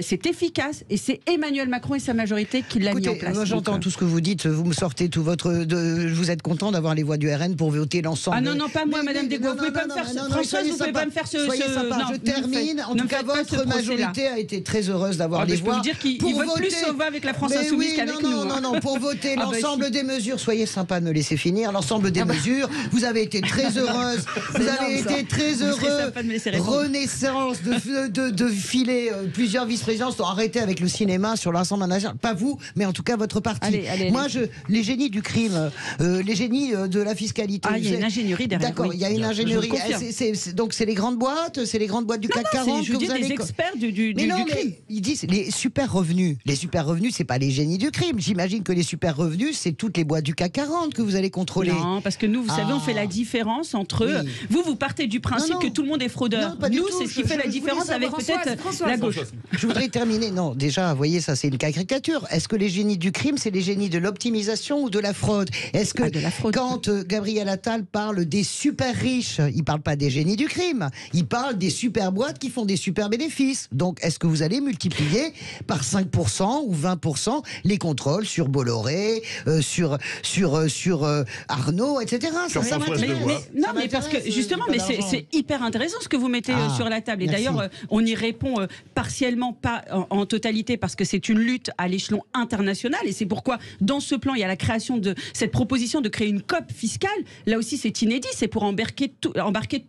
c'est efficace et c'est Emmanuel Macron et sa majorité qui l'a mis en place. Moi, j'entends tout ce que vous dites, vous me sortez tout vous êtes content d'avoir les voix du RN pour voter l'ensemble. Ah non, pas moi, Madame Desgaux, vous pouvez pas me faire Françoise, vous pouvez pas me faire ce... Soyez sympa, je termine. En tout cas, votre majorité a été très heureuse d'avoir les voix. Je peux vous dire qu'ils votent plus Sauva avec la France Insoumise qu'avec nous. Non, pour voter l'ensemble des mesures, soyez sympa de me laisser finir, l'ensemble des mesures, vous avez été très heureuse, vous avez été très heureux, renaissance de filer plusieurs vice-présidences, arrêtez avec le cinéma sur l'ensemble national, pas vous, mais en tout cas votre parti. Moi, les génies du crime, les génies de la fiscalité. Il y a une ingénierie derrière. D'accord, il y a une ingénierie. Donc c'est les grandes boîtes, du CAC 40 je veux dire des experts du crime. Ils disent les super revenus. Les super revenus, c'est pas les génies du crime. J'imagine que les super revenus, c'est toutes les boîtes du CAC 40 que vous allez contrôler. Non, parce que nous, vous savez, on fait la différence entre... Vous partez du principe que tout le monde est fraudeur. Nous, c'est ce qui fait la différence avec peut-être la gauche. Je voudrais terminer. Non, déjà, vous voyez, ça c'est une caricature. Est-ce que les génies du crime, c'est les génies de l'optimisation ou de la fraude? Est-ce que quand Gabriel Attal parle des super riches, il parle pas des génies du crime, il parle des super boîtes qui font des super bénéfices. Donc, est-ce que vous allez multiplier par 5% ou 20% les contrôles sur Bolloré, sur Arnaud, etc. Mais parce que justement, mais c'est hyper intéressant ce que vous mettez sur la table. Et d'ailleurs, on y répond partiellement, pas en totalité, parce que c'est une lutte à l'échelon international. Et c'est pourquoi, dans ce plan, il y a la création de cette proposition de créer une COP fiscale. Là aussi, c'est inédit. C'est pour embarquer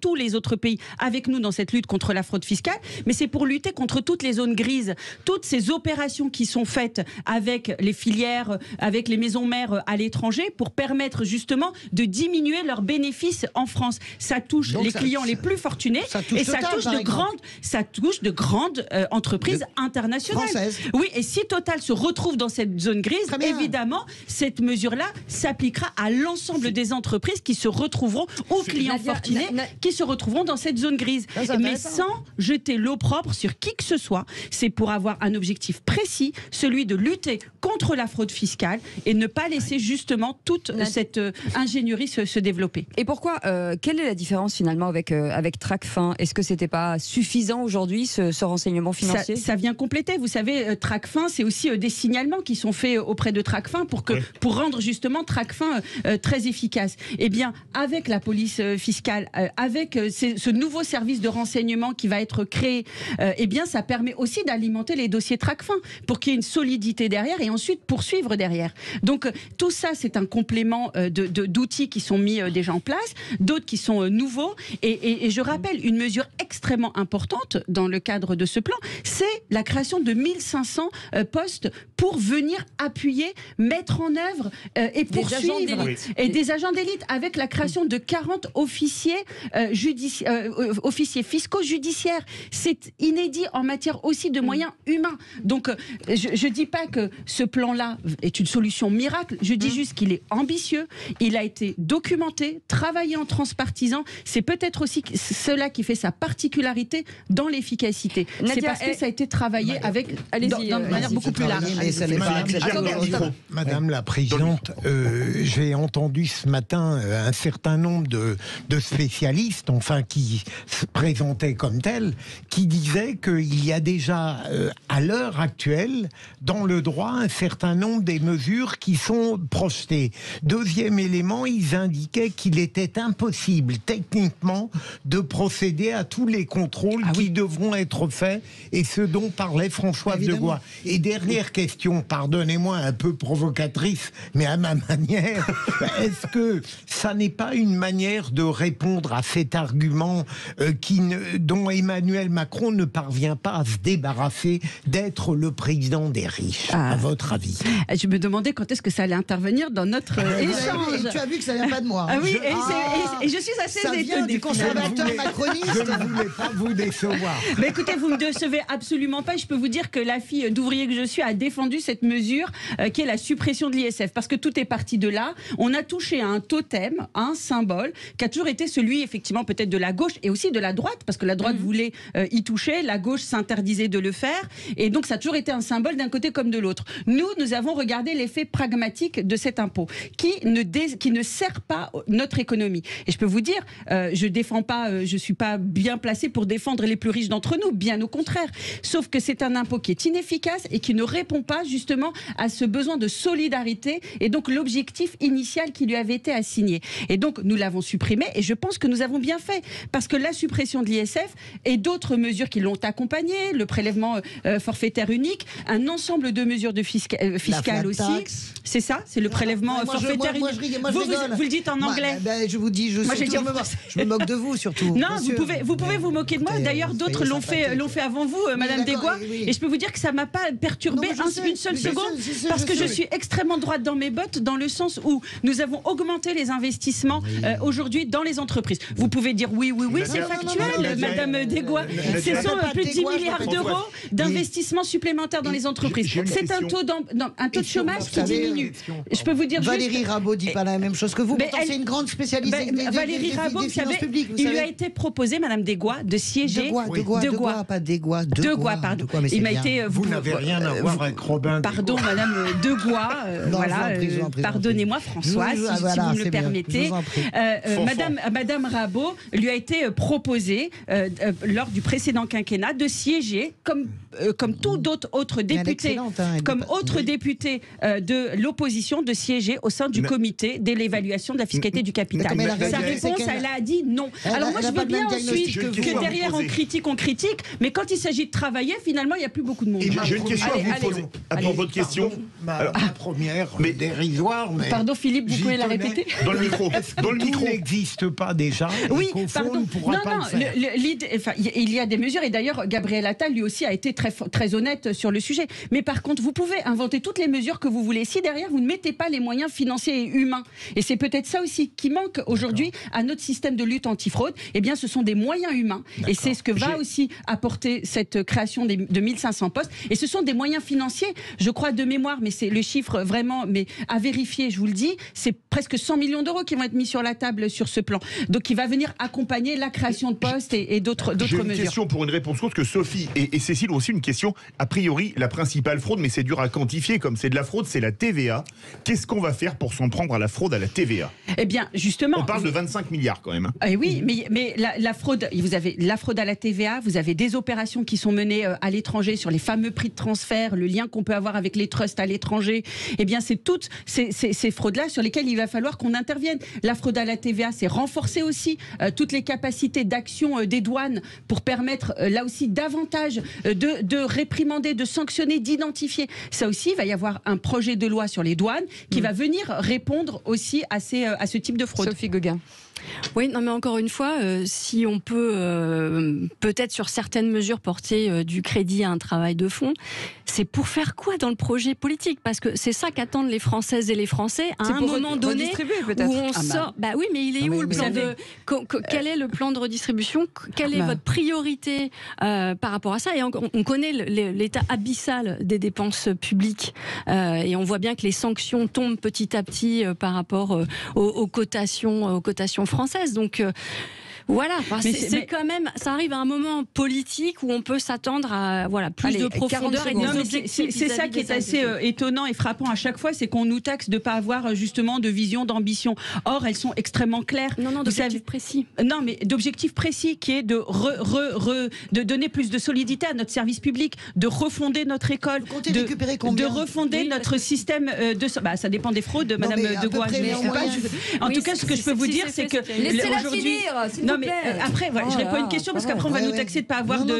tous les autres pays avec nous dans cette lutte contre la fraude fiscale. Mais c'est pour lutter contre toutes les zones grises, toutes ces opérations qui sont faites avec les filières, avec les maisons mères à l'étranger, pour permettre justement de diminuer leurs bénéfices en France. Ça touche les clients les plus fortunés et ça touche de grandes entreprises internationales. Françaises. Oui, et si Total se retrouve dans cette zone grise, évidemment, cette mesure-là s'appliquera à l'ensemble des entreprises qui se retrouveront, aux clients fortunés qui se retrouveront dans cette zone grise. Mais sans jeter l'opprobre sur qui que ce soit. C'est pour avoir un objectif précis, celui de lutter contre la fraude fiscale et ne pas laisser justement toute cette ingénierie se développer. Et pourquoi quelle est la différence finalement avec Tracfin? Est-ce que c'était pas suffisant aujourd'hui ce renseignement financier? Ça vient compléter. Vous savez, Tracfin, c'est aussi des signalements qui sont faits auprès de Tracfin pour rendre justement Tracfin très efficace. Eh bien, avec la police fiscale, avec ce nouveau service de renseignement qui va être créé, eh bien, ça permet aussi d'alimenter les dossiers Tracfin pour qu'il y ait une solidité derrière et ensuite poursuivre derrière. Donc, tout ça, c'est un complément d'outils qui sont mis déjà en place, d'autres qui sont nouveaux. Et je rappelle une mesure extrêmement importante dans le cadre de ce plan, c'est la création de 1500 postes pour venir appuyer, mettre en œuvre et poursuivre des agents d'élite, avec la création de 40 officiers fiscaux judiciaires. C'est inédit en matière aussi de moyens humains. Donc, je ne dis pas que ce plan-là est une solution miracle, je dis juste qu'il est ambitieux, il a été documenté, travaillé en transpartisan. C'est peut-être aussi cela qui fait sa particularité dans l'efficacité. C'est parce que ça a été travaillé de manière beaucoup plus large. Madame la Présidente, j'ai entendu ce matin un certain nombre de spécialistes, enfin qui se présentaient comme tels, qui disaient qu'il y a déjà, à l'heure actuelle, dans le droit, un certain nombre des mesures qui sont projetées. Deuxième élément, ils indiquaient qu'il était impossible, techniquement, de procéder à tous les contrôles qui devront être faits, et ce dont parlait Françoise Degois. Et dernière question, pardonnez-moi, un peu provocatrice, mais à ma manière, est-ce que ça n'est pas une manière de répondre à cet argument dont Emmanuel Macron ne parvient pas à se débarrasser, d'être le président des riches, à votre avis? Je me demandais quand est-ce que ça allait intervenir dans notre échange. Tu as vu que ça vient pas de moi. Oui, et je suis assez étonnée. Ça vient du conservateur macroniste. Je ne voulais pas vous décevoir. Mais écoutez, vous ne me décevez absolument pas. Je peux vous dire que la fille d'ouvrier que je suis a défendu cette mesure qui est la suppression de l'ISF. Parce que tout est parti de là. On a touché à un totem, à un symbole, qui a toujours été celui, effectivement, peut-être de la gauche et aussi de la droite, parce que la droite voulait y toucher, la gauche s'interdisait de le faire. Et donc, ça a toujours été un symbole d'un côté comme de l'autre. Nous avons regardé l'effet pragmatique de cet impôt, qui ne sert pas notre économie. Et je peux vous dire, je suis pas bien placée pour défendre les plus riches d'entre nous, bien au contraire. Sauf que c'est un impôt qui est inefficace et qui ne répond pas justement à ce besoin de solidarité et donc l'objectif initial qui lui avait été assigné. Et donc nous l'avons supprimé et je pense que nous avons bien fait, parce que la suppression de l'ISF et d'autres mesures qui l'ont accompagné, le prélèvement forfaitaire unique, un ensemble de mesures fiscales aussi. C'est ça, c'est le prélèvement forfaitaire unique. Vous le dites en anglais. Je vous dis, je me moque de vous surtout. Non, vous pouvez vous moquer de moi. D'ailleurs, d'autres l'ont fait avant vous, Madame Degois. Et je peux vous dire que ça m'a pas perturbé une seule seconde, parce que je suis extrêmement droite dans mes bottes, dans le sens où nous avons augmenté les investissements aujourd'hui dans les entreprises. Vous pouvez dire oui, c'est factuel, Madame Degois. Ce sont plus de 10 milliards d'euros d'investissements supplémentaires dans les entreprises. C'est un taux de chômage qui diminue. Je peux vous dire Valérie Rabault dit pas la même chose que vous. Mais une grande spécialiste Valérie Rabault, des finances publiques. Il lui a été proposé, Madame Desgois, de siéger. Degois, pas Desgois. Degois, pardon. Il m'a été. Vous n'avez rien à voir avec Robin. Pardon, Madame Degois. Voilà. Pardonnez-moi, François, si vous me le permettez. Madame Rabault lui a été proposé lors du précédent quinquennat de siéger comme tout autre député, député de l'opposition, de siéger au sein du comité de l'évaluation de la fiscalité du capital. Sa réponse, elle a dit non. Alors moi, je veux bien ensuite que derrière on critique, mais quand il s'agit de travailler, finalement, il n'y a plus beaucoup de monde. J'ai une question à vous poser. Pour votre question. Ma première, dérisoire, mais... Pardon Philippe, vous pouvez la répéter ? Dans le micro. Dans le micro. N'existe pas déjà. Oui, pardon. Il y a des mesures, et d'ailleurs, Gabriel Attal, lui aussi, a été très honnête sur le sujet. Mais par contre, vous pouvez inventer toutes les mesures que vous voulez. Si derrière, vous ne mettez pas les moyens financiers et humains, et c'est peut-être ça aussi qui manque aujourd'hui à notre système de lutte antifraude, eh bien, ce sont des moyens humains. Et c'est ce que va aussi apporter cette création de 1500 postes. Et ce sont des moyens financiers, je crois de mémoire, mais c'est le chiffre vraiment, mais à vérifier, je vous le dis, c'est presque 100 millions d'euros qui vont être mis sur la table sur ce plan. Donc, il va venir accompagner la création de postes et d'autres mesures. J'ai une question pour une réponse courte, que Sophie et Cécile ont aussi une question. A priori, la principale fraude, mais c'est dur à quantifier, comme c'est de la fraude, c'est la TVA. Qu'est-ce qu'on va faire pour s'en prendre à la fraude à la TVA ? Eh bien, justement... On parle de 25 milliards quand même. Eh oui, mais la fraude, vous avez la fraude à la TVA, vous avez des opérations qui sont menées à l'étranger sur les fameux prix de transfert, le lien qu'on peut avoir avec les trusts à l'étranger. Eh bien, c'est toutes ces fraudes-là sur lesquelles il va falloir qu'on intervienne. La fraude à la TVA, c'est renforcer aussi toutes les capacités d'action des douanes pour permettre là aussi davantage de réprimander, de sanctionner, d'identifier. Ça aussi, il va y avoir un projet de loi sur les douanes qui va venir répondre aussi à ce type de fraude. Sophie Gauguin. Oui, non, mais encore une fois, si on peut peut-être sur certaines mesures porter du crédit à un travail de fond, c'est pour faire quoi dans le projet politique ? Parce que c'est ça qu'attendent les Françaises et les Français à un moment donné où on sort. Bah oui, mais il est où le plan de quel est le plan de redistribution ? Quelle est votre priorité par rapport à ça ? Et on connaît l'état abyssal des dépenses publiques et on voit bien que les sanctions tombent petit à petit par rapport aux cotations françaises. Donc voilà, c'est quand même, ça arrive à un moment politique où on peut s'attendre à plus de profondeur et des objectifs. C'est ça qui est assez étonnant et frappant à chaque fois, c'est qu'on nous taxe de ne pas avoir justement de vision, d'ambition. Or, elles sont extrêmement claires. Non, d'objectifs précis. Non, mais d'objectifs précis qui est de donner plus de solidité à notre service public, de refonder notre école, de refonder notre système de... ça dépend des fraudes, Madame Degois. En tout cas, ce que je peux vous dire, c'est que aujourd'hui... Non, mais après, voilà, je réponds à une question parce qu'après on va nous taxer de ne pas avoir de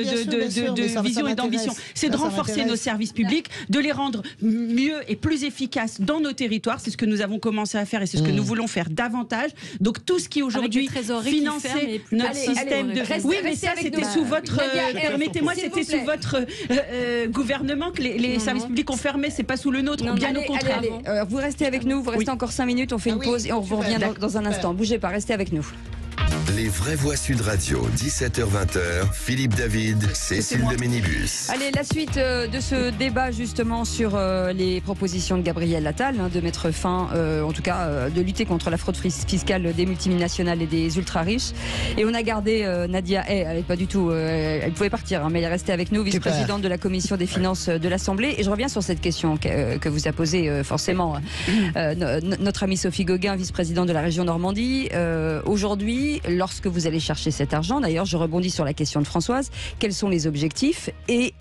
vision et d'ambition. C'est de renforcer nos services publics, de les rendre mieux et plus efficaces dans nos territoires. C'est ce que nous avons commencé à faire et c'est ce que nous voulons faire davantage. Donc tout ce qui aujourd'hui finançait notre système de... Oui, mais ça c'était sous votre... Permettez-moi, c'était sous votre gouvernement que les services publics ont fermé. C'est pas sous le nôtre, bien au contraire. Vous restez avec nous, vous restez encore 5 minutes, on fait une pause et on revient dans un instant. Bougez pas, restez avec nous. Les vraies voix Sud Radio, 17h-20h, Philippe David, Cécile de Ménibus. Allez, la suite de ce débat justement sur les propositions de Gabriel Attal, de mettre fin, en tout cas de lutter contre la fraude fiscale des multinationales et des ultra-riches. Et on a gardé Nadia Hay, elle n'est pas du tout, elle pouvait partir, mais elle est restée avec nous, vice-présidente de la commission des finances de l'Assemblée. Et je reviens sur cette question que vous a posée forcément notre amie Sophie Gauguin, vice-présidente de la région Normandie. Aujourd'hui, lorsque vous allez chercher cet argent, d'ailleurs je rebondis sur la question de Françoise, quels sont les objectifs et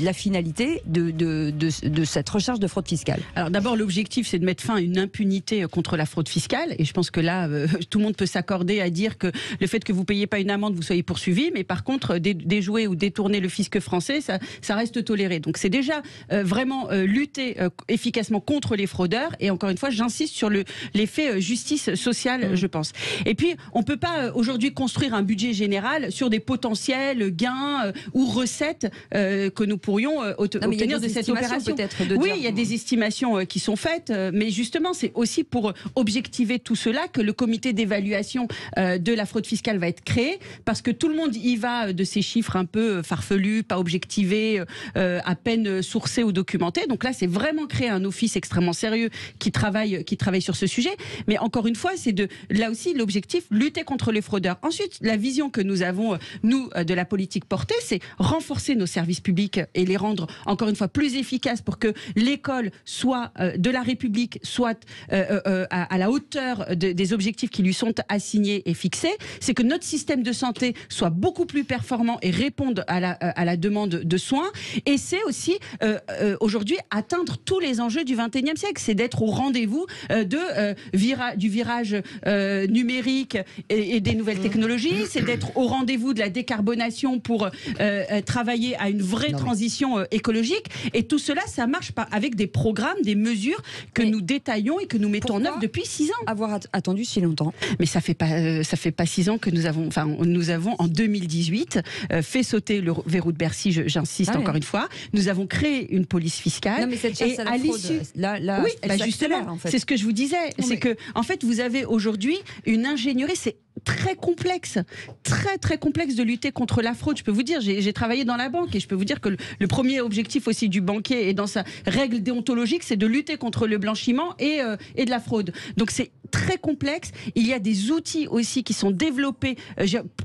la finalité de cette recherche de fraude fiscale? Alors d'abord l'objectif c'est de mettre fin à une impunité contre la fraude fiscale et je pense que là tout le monde peut s'accorder à dire que le fait que vous ne payez pas une amende vous soyez poursuivi, mais par contre déjouer ou détourner le fisc français ça reste toléré. Donc c'est déjà vraiment lutter efficacement contre les fraudeurs et encore une fois j'insiste sur l'effet justice sociale je pense. Et puis on ne peut pas aujourd'hui construire un budget général sur des potentiels gains ou recettes que nous pourrions obtenir de cette opération. Oui, il y a des estimations qui sont faites, mais justement, c'est aussi pour objectiver tout cela que le comité d'évaluation de la fraude fiscale va être créé, parce que tout le monde y va de ces chiffres un peu farfelus, pas objectivés, à peine sourcés ou documentés. Donc là, c'est vraiment créer un office extrêmement sérieux qui travaille sur ce sujet. Mais encore une fois, c'est là aussi l'objectif, lutter contre les fraudeurs. Ensuite, la vision que nous avons, nous, de la politique portée, c'est renforcer nos services publics et les rendre, encore une fois, plus efficaces pour que l'école soit de la République, soit à la hauteur des objectifs qui lui sont assignés et fixés. C'est que notre système de santé soit beaucoup plus performant et réponde à la demande de soins. Et c'est aussi, aujourd'hui, atteindre tous les enjeux du XXIe siècle. C'est d'être au rendez-vous du virage numérique et des nouvelles technologies. C'est d'être au rendez-vous de la décarbonation pour travailler à une vraie transition écologique. Et tout cela, ça marche avec des programmes, des mesures que nous détaillons et que nous mettons en œuvre depuis 6 ans. Avoir attendu si longtemps? Mais ça fait pas 6 ans que nous avons en 2018 fait sauter le verrou de Bercy. J'insiste encore une fois. Nous avons créé une police fiscale. Non, mais cette chasse à la fraude, là, oui, elle justement, en fait. c'est ce que je vous disais. C'est que, en fait, vous avez aujourd'hui une ingénierie. C'est très complexe de lutter contre la fraude. Je peux vous dire, j'ai travaillé dans la banque et je peux vous dire que le premier objectif aussi du banquier et dans sa règle déontologique, c'est de lutter contre le blanchiment et de la fraude. Donc c'est très complexe. Il y a des outils aussi qui sont développés,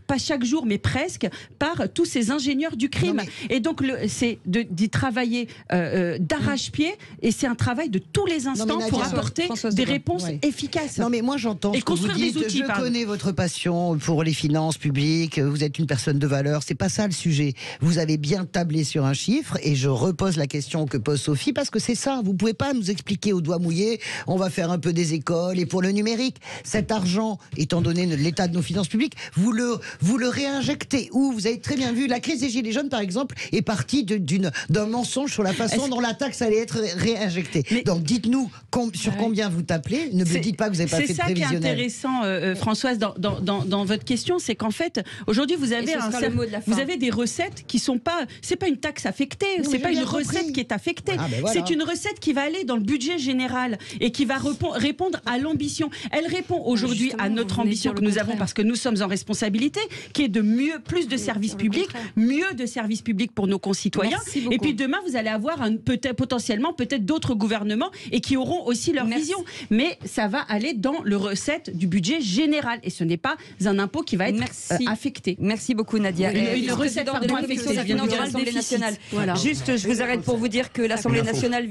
pas chaque jour, mais presque, par tous ces ingénieurs du crime. Et donc c'est d'y travailler d'arrache-pied, et c'est un travail de tous les instants pour apporter des réponses efficaces. Non mais moi j'entends ce que vous dites, je connais votre passion pour les finances publiques, vous êtes une personne de valeur, c'est pas ça le sujet. Vous avez bien tablé sur un chiffre et je repose la question que pose Sophie parce que c'est ça, vous pouvez pas nous expliquer au doigt mouillé, on va faire un peu des écoles et pour le numérique, cet argent, étant donné l'état de nos finances publiques, vous le réinjectez où? Vous avez très bien vu, la crise des Gilets jaunes par exemple est partie d'un mensonge sur la façon dont la taxe allait être réinjectée. Donc dites-nous sur combien vous tablez, ne me dites pas que vous n'avez pas fait de prévisionnel. C'est ça qui est intéressant, Françoise, dans votre question, c'est qu'en fait, aujourd'hui, vous avez des recettes qui sont pas, c'est pas une taxe affectée, c'est pas une recette qui est affectée, c'est une recette qui va aller dans le budget général et qui va répondre à l'ambition. Elle répond aujourd'hui à notre ambition que nous avons parce que nous sommes en responsabilité, qui est de plus de services publics, mieux de services publics pour nos concitoyens. Et puis demain, vous allez avoir potentiellement d'autres gouvernements et qui auront aussi leur vision. Mais ça va aller dans le recette du budget général et ce n'est pas un impôt qui va être affecté. Merci beaucoup Nadia. Une recette affectée de l'Assemblée nationale. Voilà. Juste, je vous arrête pour vous dire que l'Assemblée nationale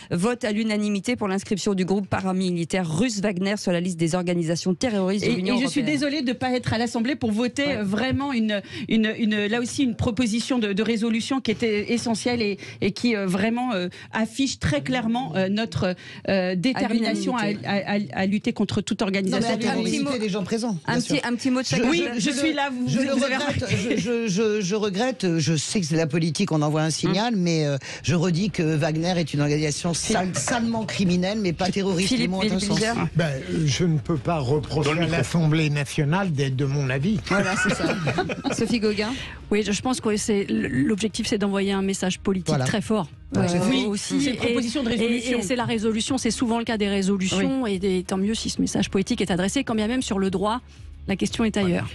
vote à l'unanimité pour l'inscription du groupe paramilitaire russe Wagner sur la liste des organisations terroristes de l'Union européenne. Et je suis désolée de ne pas être à l'Assemblée pour voter vraiment là aussi une proposition de résolution qui était essentielle et qui vraiment affiche très clairement notre détermination à lutter contre toute organisation terroriste. Des gens présents. Un petit mot de chacun. Oui, je suis là. Je regrette. Je sais que c'est la politique, on envoie un signal, mais je redis que Wagner est une organisation salement criminelle, mais pas terroriste. Je ne peux pas reprocher à l'Assemblée nationale d'être de mon avis. Voilà, c'est ça. Sophie Gauguin. Oui, je pense que l'objectif, c'est d'envoyer un message politique très fort. Oui, aussi. C'est une proposition de résolution. Et c'est la résolution, c'est souvent le cas des résolutions, et tant mieux si ce message politique est adressé, quand bien même sur le droit, la question est ailleurs.